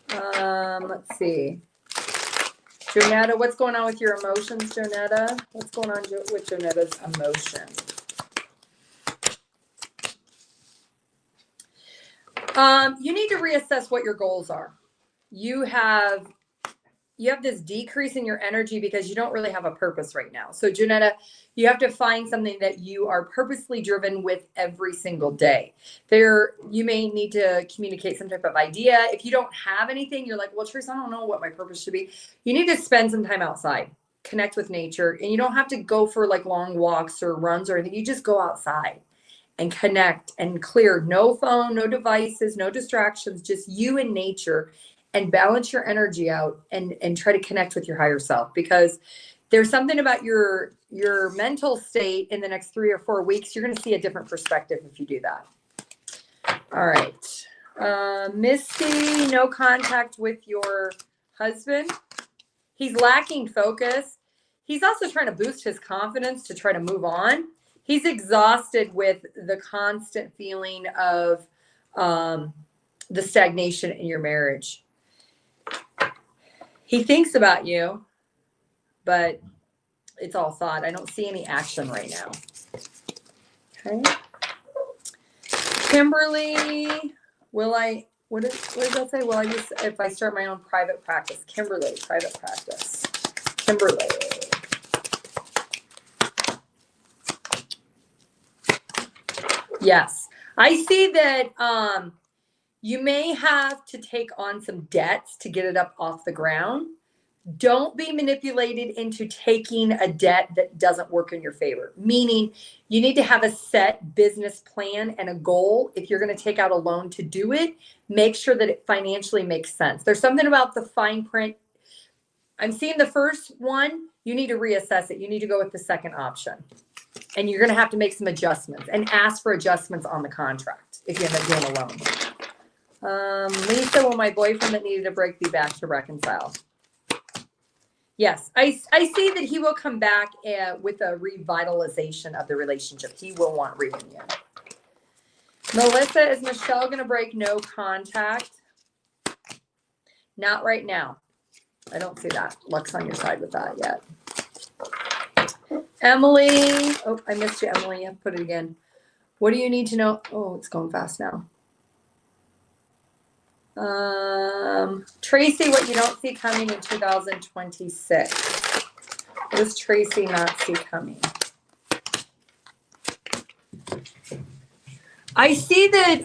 Let's see. Jonetta, what's going on with your emotions, Jonetta? What's going on with Jonetta's emotion? You need to reassess what your goals are. You have this decrease in your energy because you don't really have a purpose right now. So Jonetta, you have to find something that you are purposely driven with every single day. You may need to communicate some type of idea. If you don't have anything, you're like, well, Teresa, I don't know what my purpose should be. You need to spend some time outside, connect with nature. And you don't have to go for like long walks or runs or anything. You just go outside and connect and clear. No phone, no devices, no distractions, just you and nature, and balance your energy out and try to connect with your higher self, because there's something about your mental state in the next 3 or 4 weeks. You're going to see a different perspective if you do that. All right. Misty, no contact with your husband. He's lacking focus. He's also trying to boost his confidence to try to move on. He's exhausted with the constant feeling of the stagnation in your marriage. He thinks about you, but it's all thought. I don't see any action right now. Okay. Kimberly, what does that say? Will I just, if I start my own private practice? Kimberly, private practice. Kimberly. Yes. I see that you may have to take on some debts to get it up off the ground. Don't be manipulated into taking a debt that doesn't work in your favor. Meaning you need to have a set business plan and a goal. If you're going to take out a loan to do it, make sure that it financially makes sense. There's something about the fine print. I'm seeing the first one. You need to reassess it. You need to go with the second option. And you're going to have to make some adjustments and ask for adjustments on the contract if you end up doing a loan. Lisa, will my boyfriend that needed a break be back to reconcile? Yes, I see that he will come back with a revitalization of the relationship. He will want reunion. Melissa, is Michelle going to break no contact? Not right now. I don't see that. Luck's on your side with that yet. Emily. Oh, I missed you, Emily. Put it again. What do you need to know? Oh, it's going fast now. Tracy, what you don't see coming in 2026. What does Tracy not see coming? I see that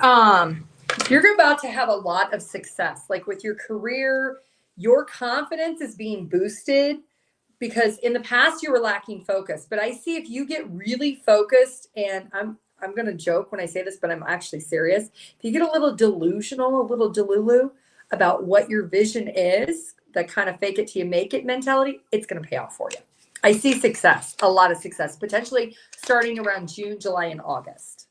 you're about to have a lot of success. Like with your career, your confidence is being boosted because in the past you were lacking focus. But I see if you get really focused, and I'm going to joke when I say this, but I'm actually serious. If you get a little delusional, a little delulu about what your vision is, that kind of fake it till you make it mentality, it's going to pay off for you. I see success, a lot of success, potentially starting around June, July, and August.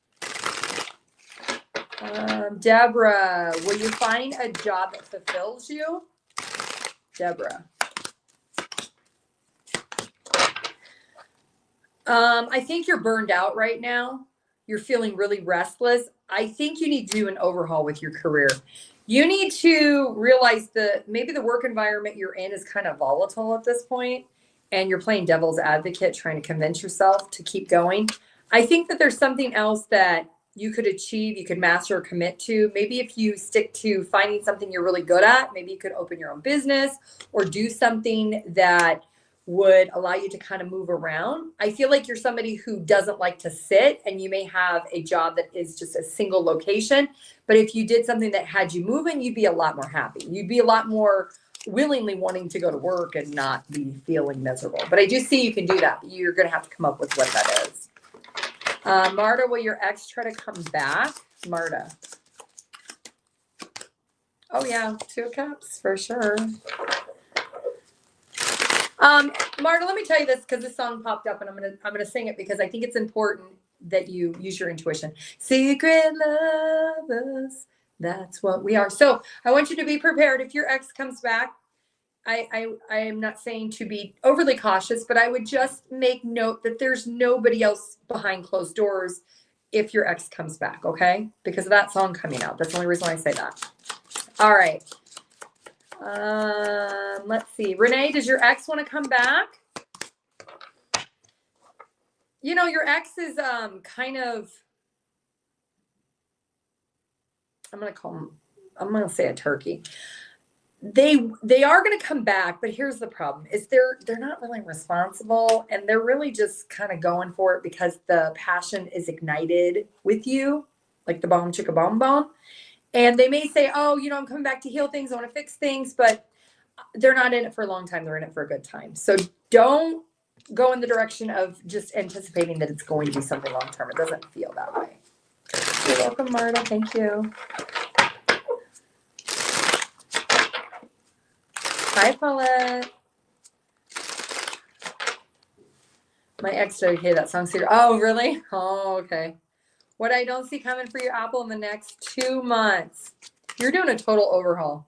Deborah, will you find a job that fulfills you? Deborah. I think you're burned out right now. You're feeling really restless. I think you need to do an overhaul with your career. You need to realize that maybe the work environment you're in is kind of volatile at this point, and you're playing devil's advocate, trying to convince yourself to keep going. I think that there's something else that you could achieve, you could master or commit to. Maybe if you stick to finding something you're really good at, maybe you could open your own business or do something that would allow you to kind of move around. I feel like you're somebody who doesn't like to sit, and you may have a job that is just a single location. But if you did something that had you moving, you'd be a lot more happy. You'd be a lot more willingly wanting to go to work and not be feeling miserable. But I do see you can do that. But you're going to have to come up with what that is. Marta, will your ex try to come back? Marta. Oh, yeah. 2 of Cups for sure. Marta, let me tell you this, because this song popped up, and I'm gonna sing it because I think it's important that you use your intuition. Secret lovers, that's what we are. So I want you to be prepared. If your ex comes back, I am not saying to be overly cautious, but I would just make note that there's nobody else behind closed doors if your ex comes back, okay? Because of that song coming out. That's the only reason why I say that. All right. Let's see. Renee, does your ex want to come back? You know, your ex is kind of, I'm going to say a turkey. They are going to come back, but here's the problem is they're not really responsible, and they're really just kind of going for it because the passion is ignited with you, like the bomb chicka bomb bomb. And they may say, oh, you know, I'm coming back to heal things, I want to fix things, but they're not in it for a long time. They're in it for a good time. So don't go in the direction of just anticipating that it's going to be something long term. It doesn't feel that way. You're welcome, Marta. Thank you. Hi, Paulette. My ex dedicated that song. Oh, really? Oh, okay. What I don't see coming for your Apple in the next 2 months. You're doing a total overhaul.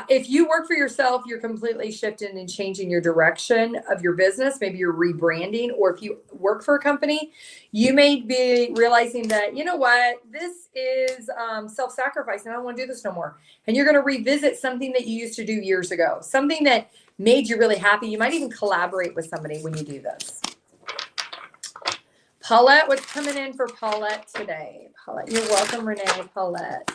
If you work for yourself, you're completely shifting and changing your direction of your business. Maybe you're rebranding, or if you work for a company, you may be realizing that, you know what, this is self-sacrifice and I don't want to do this no more. And you're going to revisit something that you used to do years ago, something that made you really happy. You might even collaborate with somebody when you do this. Paulette, what's coming in for Paulette today? Paulette, you're welcome, Renee. Paulette.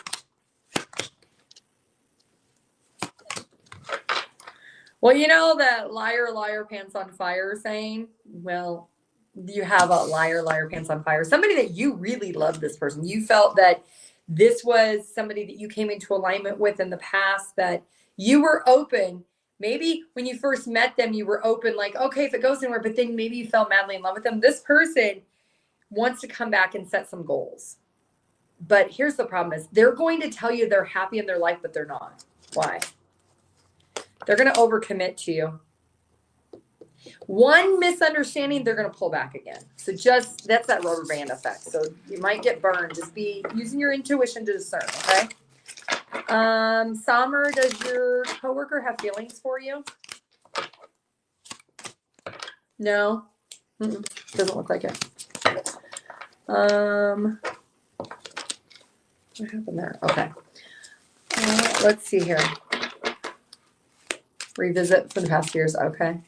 Well, you know that liar, liar, pants on fire saying? Well, you have a liar, liar, pants on fire. Somebody that you really love this person. You felt that this was somebody that you came into alignment with in the past, that you were open. Maybe when you first met them, you were open, like, okay, if it goes anywhere, but then maybe you fell madly in love with them. This person wants to come back and set some goals. But here's the problem is they're going to tell you they're happy in their life, but they're not. Why? They're going to overcommit to you. One misunderstanding, they're going to pull back again. So just, that's that rubber band effect. So you might get burned. Just be using your intuition to discern, okay? Summer, does your coworker have feelings for you? No? Doesn't look like it. What happened there? Okay. Let's see here. Revisit for the past years. Okay.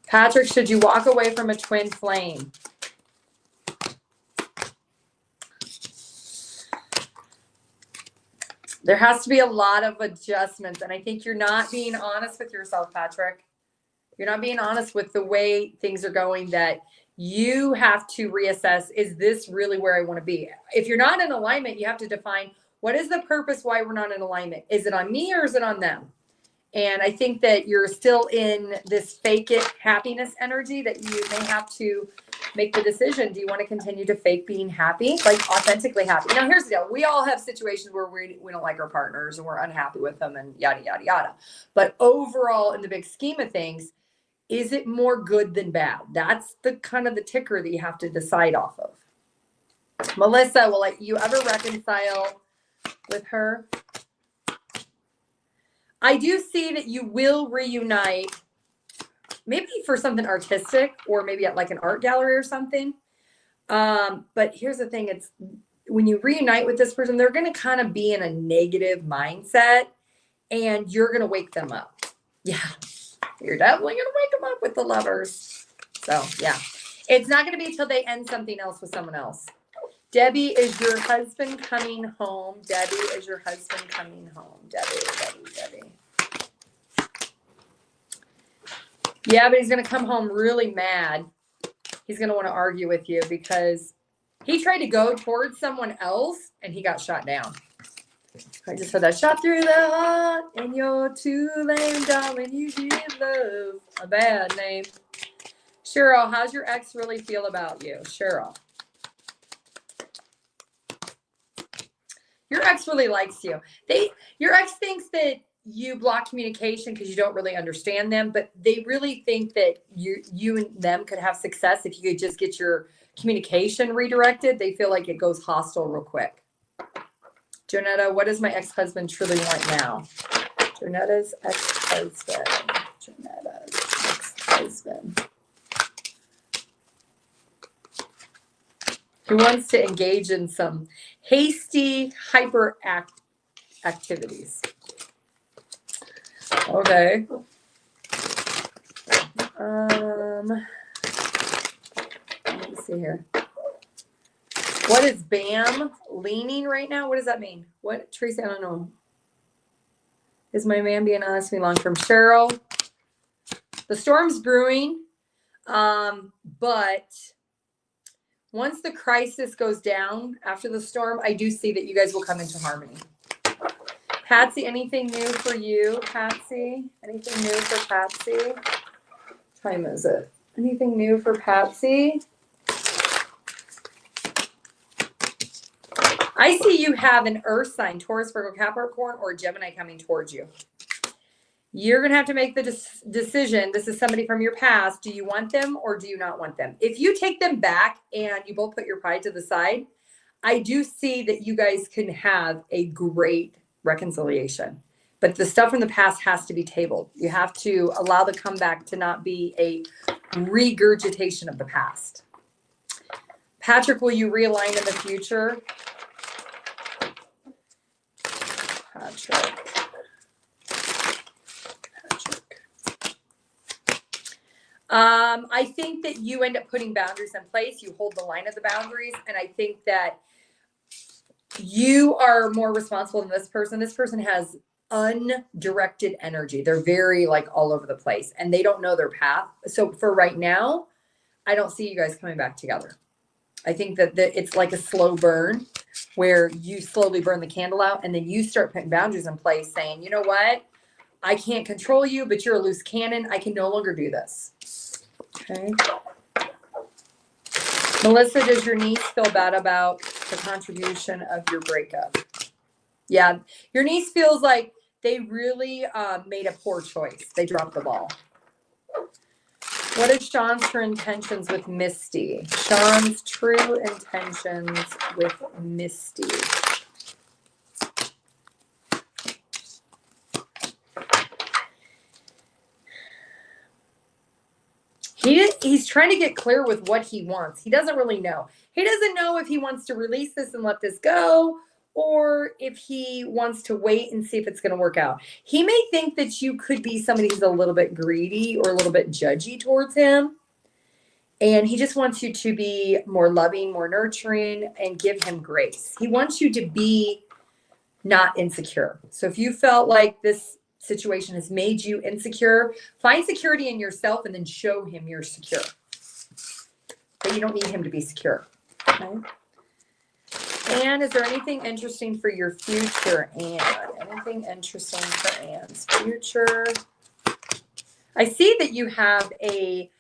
Patrick, should you walk away from a twin flame? There has to be a lot of adjustments. And I think you're not being honest with yourself, Patrick. You're not being honest with the way things are going, that you have to reassess, is this really where I want to be? If you're not in alignment, you have to define, what is the purpose why we're not in alignment? Is it on me or is it on them? And I think that you're still in this fake it happiness energy that you may have to make the decision. Do you want to continue to fake being happy, like authentically happy? Now, here's the deal. We all have situations where we don't like our partners and we're unhappy with them and yada, yada, yada. But overall, in the big scheme of things, is it more good than bad? That's the kind of the ticker that you have to decide off of. Melissa, will you ever reconcile with her? I do see that you will reunite, maybe for something artistic or maybe at like an art gallery or something. But here's the thing. It's when you reunite with this person, they're going to kind of be in a negative mindset and you're going to wake them up. Yeah. You're definitely going to wake them up with the lovers. So yeah, it's not going to be till they end something else with someone else. Debbie, is your husband coming home? Debbie, is your husband coming home? Debbie. Yeah, but he's going to come home really mad. He's going to want to argue with you because he tried to go towards someone else and he got shot down. I just heard that. Shot through the heart and you're too lame, darling. You give love a bad name. Cheryl, how's your ex really feel about you? Cheryl. Your ex really likes you. Your ex thinks that you block communication because you don't really understand them, but they really think that you and them could have success if you could just get your communication redirected. They feel like it goes hostile real quick. Jonetta, what does my ex-husband truly want now? Jonetta's ex-husband. He wants to engage in some hasty hyper activities. Okay. Let me see here. What is BAM leaning right now? What does that mean? What, Tracy? I don't know. Is my man being honest with me long term? Cheryl, the storm's brewing, but once the crisis goes down after the storm, I do see that you guys will come into harmony. Patsy, anything new for you, Patsy? Anything new for Patsy? What time is it? Anything new for Patsy? I see you have an earth sign, Taurus, Virgo, Capricorn, or Gemini coming towards you. You're going to have to make the decision. This is somebody from your past. Do you want them or do you not want them? If you take them back and you both put your pride to the side, I do see that you guys can have a great reconciliation. But the stuff from the past has to be tabled. You have to allow the comeback to not be a regurgitation of the past. Patrick, will you realign in the future? Patrick. I think that you end up putting boundaries in place. You hold the line of the boundaries. And I think that you are more responsible than this person. This person has undirected energy. They're very like all over the place and they don't know their path. So for right now, I don't see you guys coming back together. I think that it's like a slow burn where you slowly burn the candle out and then you start putting boundaries in place saying, you know what? I can't control you, but you're a loose cannon. I can no longer do this. Okay. Melissa, does your niece feel bad about the contribution of your breakup? Yeah. Your niece feels like they really made a poor choice. They dropped the ball. What is Sean's true intentions with Misty? Sean's true intentions with Misty. He's trying to get clear with what he wants. He doesn't really know. He doesn't know if he wants to release this and let this go or if he wants to wait and see if it's going to work out. He may think that you could be somebody who's a little bit greedy or a little bit judgy towards him. And he just wants you to be more loving, more nurturing, and give him grace. He wants you to be not insecure. So if you felt like this situation has made you insecure, find security in yourself and then show him you're secure. But you don't need him to be secure. Okay? And is there anything interesting for your future, Anne? Anything interesting for Anne's future? I see that you have a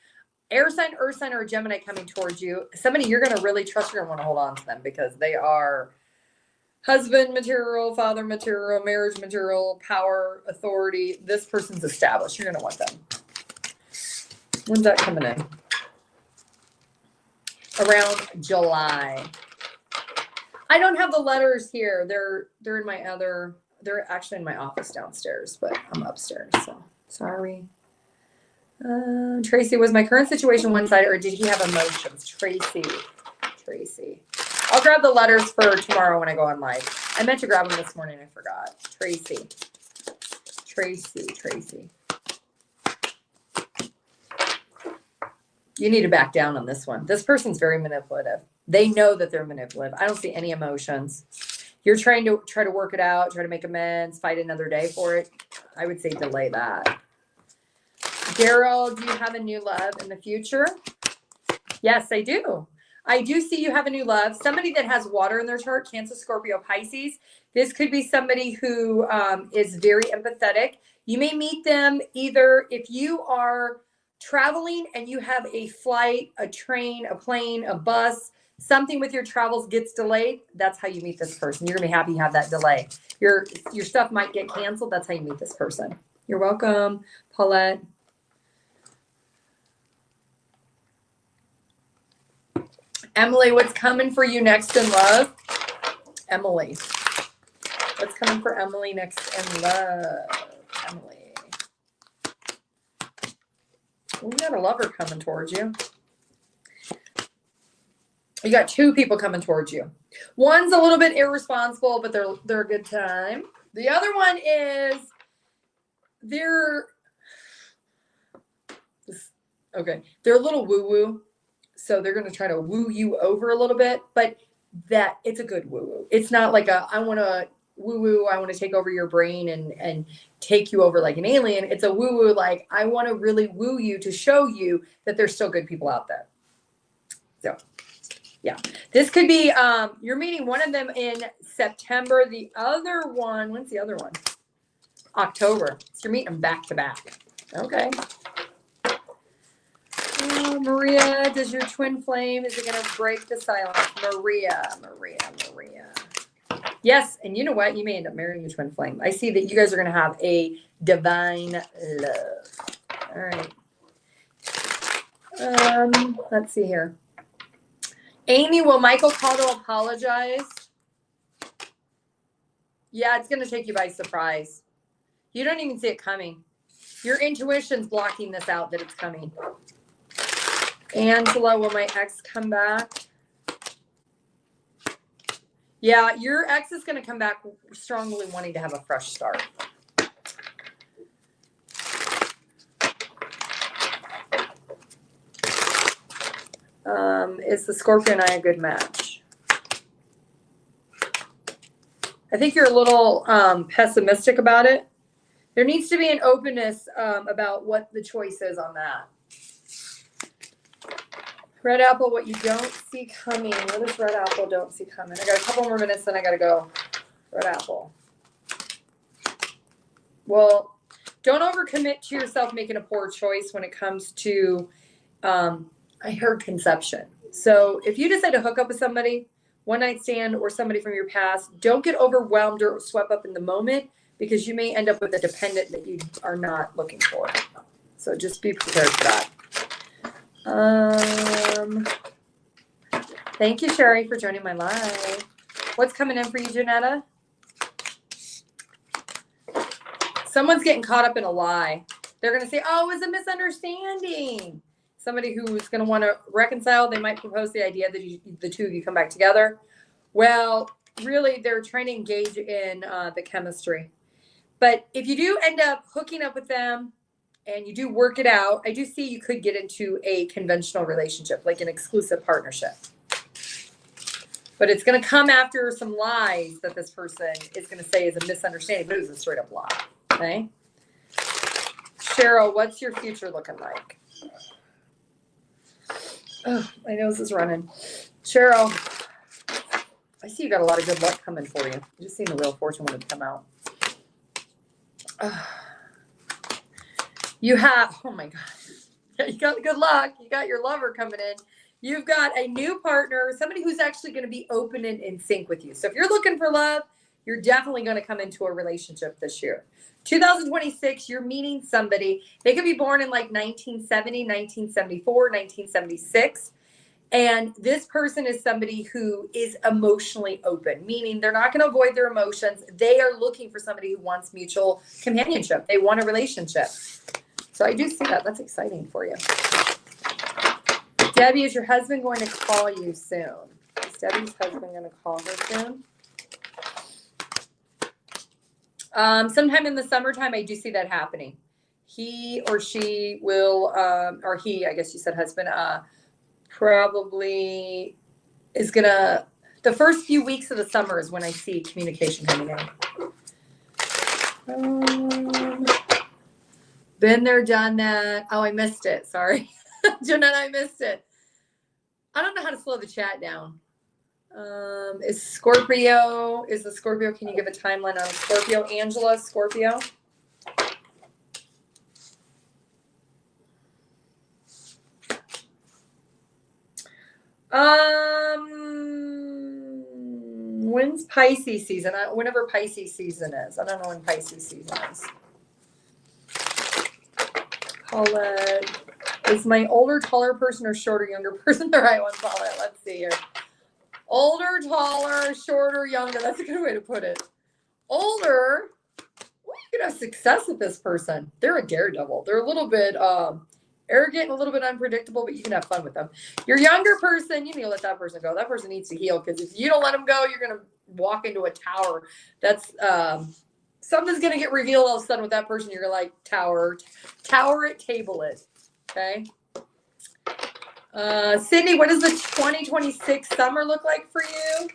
air sign, earth sign, or a Gemini coming towards you. Somebody you're going to really trust. You're going to want to hold on to them because they are husband material, father material, marriage material, power, authority. This person's established. You're going to want them. When's that coming in? Around July. I don't have the letters here. They're in my other, they're actually in my office downstairs, but I'm upstairs. So sorry. Tracy, was my current situation one-sided or did he have emotions? Tracy. I'll grab the letters for tomorrow when I go on live. I meant to grab them this morning. I forgot. Tracy. You need to back down on this one. This person's very manipulative. They know that they're manipulative. I don't see any emotions. You're trying to work it out, try to make amends, fight another day for it. I would say delay that. Daryl, do you have a new love in the future? Yes, I do. I do see you have a new love. Somebody that has water in their chart, Cancer, Scorpio, Pisces. This could be somebody who is very empathetic. You may meet them either if you are traveling and you have a flight, a train, a plane, a bus, something with your travels gets delayed. That's how you meet this person. You're gonna be happy you have that delay. Your stuff might get canceled. That's how you meet this person. You're welcome, Paulette. Emily, what's coming for you next in love? Emily. What's coming for Emily next in love? Emily. We got a lover coming towards you. You got two people coming towards you. One's a little bit irresponsible, but they're a good time. The other one is okay, they're a little woo-woo, so they're going to try to woo you over a little bit, but that it's a good woo-woo. It's not like I want to woo-woo, I want to take over your brain and take you over like an alien. It's a woo-woo, like I want to really woo you to show you that there's still good people out there. So yeah, this could be, you're meeting one of them in September. The other one, when's the other one? October. So you're meeting them back to back. Okay. Maria, does your twin flame, is it going to break the silence? Maria. Yes, and you know what? You may end up marrying your twin flame. I see that you guys are going to have a divine love. All right. Let's see here. Amy, will Michael call to apologize? Yeah, it's going to take you by surprise. You don't even see it coming. Your intuition's blocking this out that it's coming. Angela, will my ex come back? Yeah, your ex is going to come back strongly wanting to have a fresh start. Is the Scorpio and I a good match? I think you're a little pessimistic about it. There needs to be an openness about what the choice is on that. Red apple, what you don't see coming. What is red apple don't see coming? I got a couple more minutes, then I got to go. Red apple. Well, don't overcommit to yourself making a poor choice when it comes to, I heard conception. So if you decide to hook up with somebody, one night stand or somebody from your past, don't get overwhelmed or swept up in the moment because you may end up with a dependent that you are not looking for. So just be prepared for that. Thank you, Sherry, for joining my live. What's coming in for you, Janetta? Someone's getting caught up in a lie. They're going to say, oh, it was a misunderstanding. Somebody who's going to want to reconcile, they might propose the idea that the two of you come back together. Well, really, they're trying to engage in the chemistry. But if you do end up hooking up with them and you do work it out, I do see you could get into a conventional relationship, like an exclusive partnership. But it's going to come after some lies that this person is going to say is a misunderstanding, but it was a straight up lie. Okay? Cheryl, what's your future looking like? Oh, my nose is running. Cheryl, I see you got a lot of good luck coming for you. You just seen the Wheel of Fortune when it come out. You have, oh my God. You got good luck. You got your lover coming in. You've got a new partner, somebody who's actually going to be open and in sync with you. So if you're looking for love, you're definitely going to come into a relationship this year. 2026, you're meeting somebody. They could be born in like 1970, 1974, 1976. And this person is somebody who is emotionally open, meaning they're not going to avoid their emotions. They are looking for somebody who wants mutual companionship. They want a relationship. So I do see that. That's exciting for you. Debbie, is your husband going to call you soon? Is Debbie's husband going to call her soon? Sometime in the summertime, I do see that happening. He or she will, or he, I guess you said husband, probably is going to, the first few weeks of the summer is when I see communication coming in. Been there, done that. Oh, I missed it. Sorry. Jeanette, I missed it. I don't know how to slow the chat down. Is the Scorpio, can you give a timeline on Scorpio? Angela, Scorpio? When's Pisces season? Whenever Pisces season is. I don't know when Pisces season is. Paulette. Is my older, taller person or shorter, younger person the right one, Paulette? Let's see here. Older, taller, shorter, younger. That's a good way to put it. Older, well, you could have success with this person. They're a daredevil. They're a little bit arrogant and a little bit unpredictable, but you can have fun with them. Your younger person, you need to let that person go. That person needs to heal because if you don't let them go, you're going to walk into a tower. That's something's going to get revealed all of a sudden with that person. You're like, tower it, table it. Okay. Sydney, what does the 2026 summer look like for you?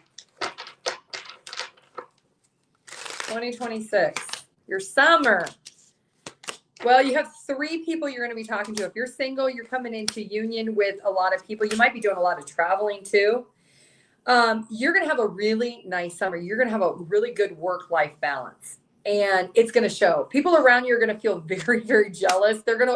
2026, your summer. Well, you have 3 people you're going to be talking to. If you're single, you're coming into union with a lot of people. You might be doing a lot of traveling too. You're going to have a really nice summer. You're going to have a really good work-life balance, and it's going to show. People around you are going to feel very, very jealous. They're going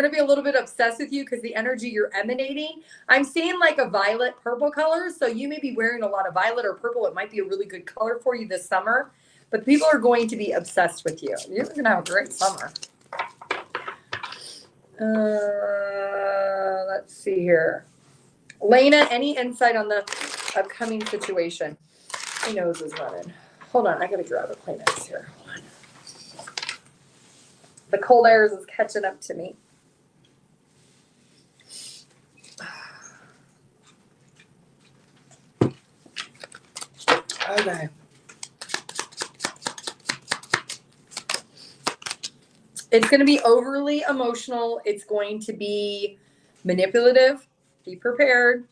to be a little bit obsessed with you because the energy you're emanating. I'm seeing like a violet purple color. So you may be wearing a lot of violet or purple. It might be a really good color for you this summer, but people are going to be obsessed with you. You're going to have a great summer. Let's see here. Lena, any insight on the upcoming situation? My nose is running. Hold on, I gotta grab a Kleenex here. Hold on. The cold air is catching up to me. Okay. It's going to be overly emotional. It's going to be manipulative. Be prepared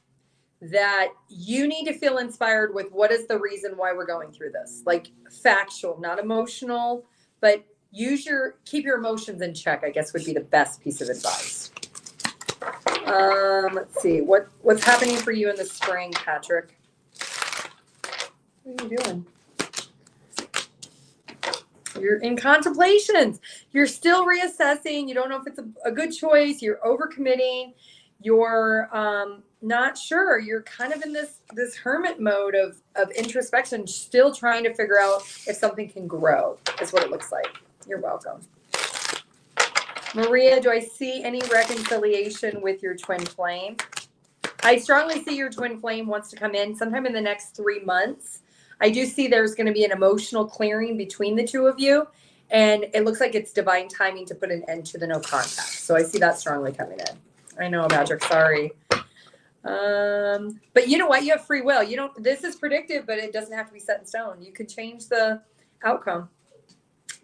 that you need to feel inspired with what is the reason why we're going through this. Like factual, not emotional, but keep your emotions in check, I guess would be the best piece of advice. Let's see. What's happening for you in the spring, Patrick? What are you doing? You're in contemplations. You're still reassessing. You don't know if it's a good choice. You're overcommitting. You're not sure. You're kind of in this hermit mode of introspection, still trying to figure out if something can grow, is what it looks like. You're welcome. Maria, do I see any reconciliation with your twin flame? I strongly see your twin flame wants to come in sometime in the next 3 months. I do see there's going to be an emotional clearing between the two of you, and it looks like it's divine timing to put an end to the no contact. So I see that strongly coming in. I know, Patrick, sorry. But you know what? You have free will. This is predictive, but it doesn't have to be set in stone. You can change the outcome.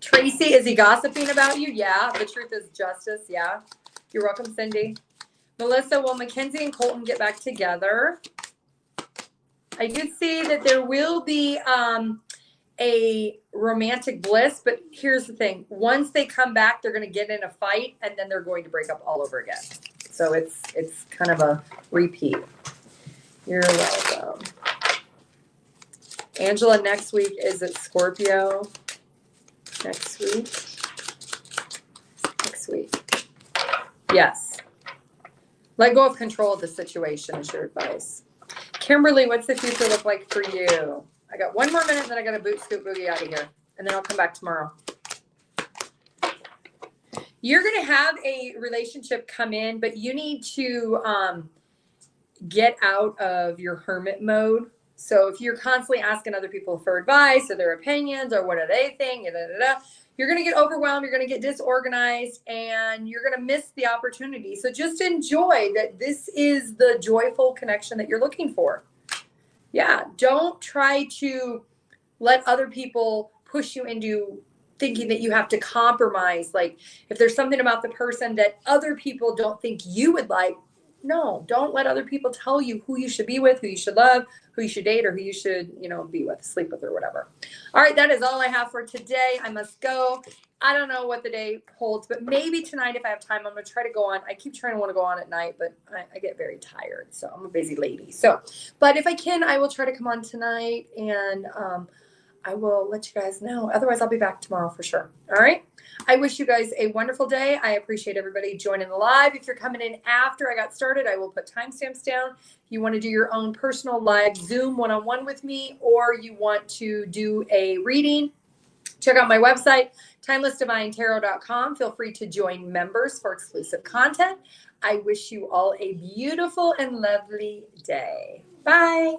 Tracy, is he gossiping about you? Yeah. The truth is justice. Yeah. You're welcome, Cindy. Melissa, will Mackenzie and Colton get back together? I did see that there will be a romantic bliss, but here's the thing. Once they come back, they're going to get in a fight, and then they're going to break up all over again. So it's kind of a repeat. You're welcome. Angela, next week is it Scorpio? Next week. Yes. Let go of control of the situation is your advice. Kimberly, what's the future look like for you? I got 1 more minute, and then I got to boot scoot boogie out of here, and then I'll come back tomorrow. You're going to have a relationship come in, but you need to get out of your hermit mode. So if you're constantly asking other people for advice or their opinions or what do they think, you're going to get overwhelmed. You're going to get disorganized, and you're going to miss the opportunity. So just enjoy that this is the joyful connection that you're looking for. Yeah. Don't try to let other people push you into thinking that you have to compromise. Like if there's something about the person that other people don't think you would like, no, don't let other people tell you who you should be with, who you should love, who you should date, or who you should, be with, sleep with, or whatever. All right, that is all I have for today. I must go. I don't know what the day holds, but maybe tonight, if I have time, I'm going to try to go on. I keep trying to want to go on at night, but I get very tired. So I'm a busy lady. But if I can, I will try to come on tonight, and I will let you guys know. Otherwise, I'll be back tomorrow for sure. All right. I wish you guys a wonderful day. I appreciate everybody joining the live. If you're coming in after I got started, I will put timestamps down. If you want to do your own personal live Zoom one-on-one with me, or you want to do a reading, check out my website, TimelessDivineTarot.com. Feel free to join members for exclusive content. I wish you all a beautiful and lovely day. Bye.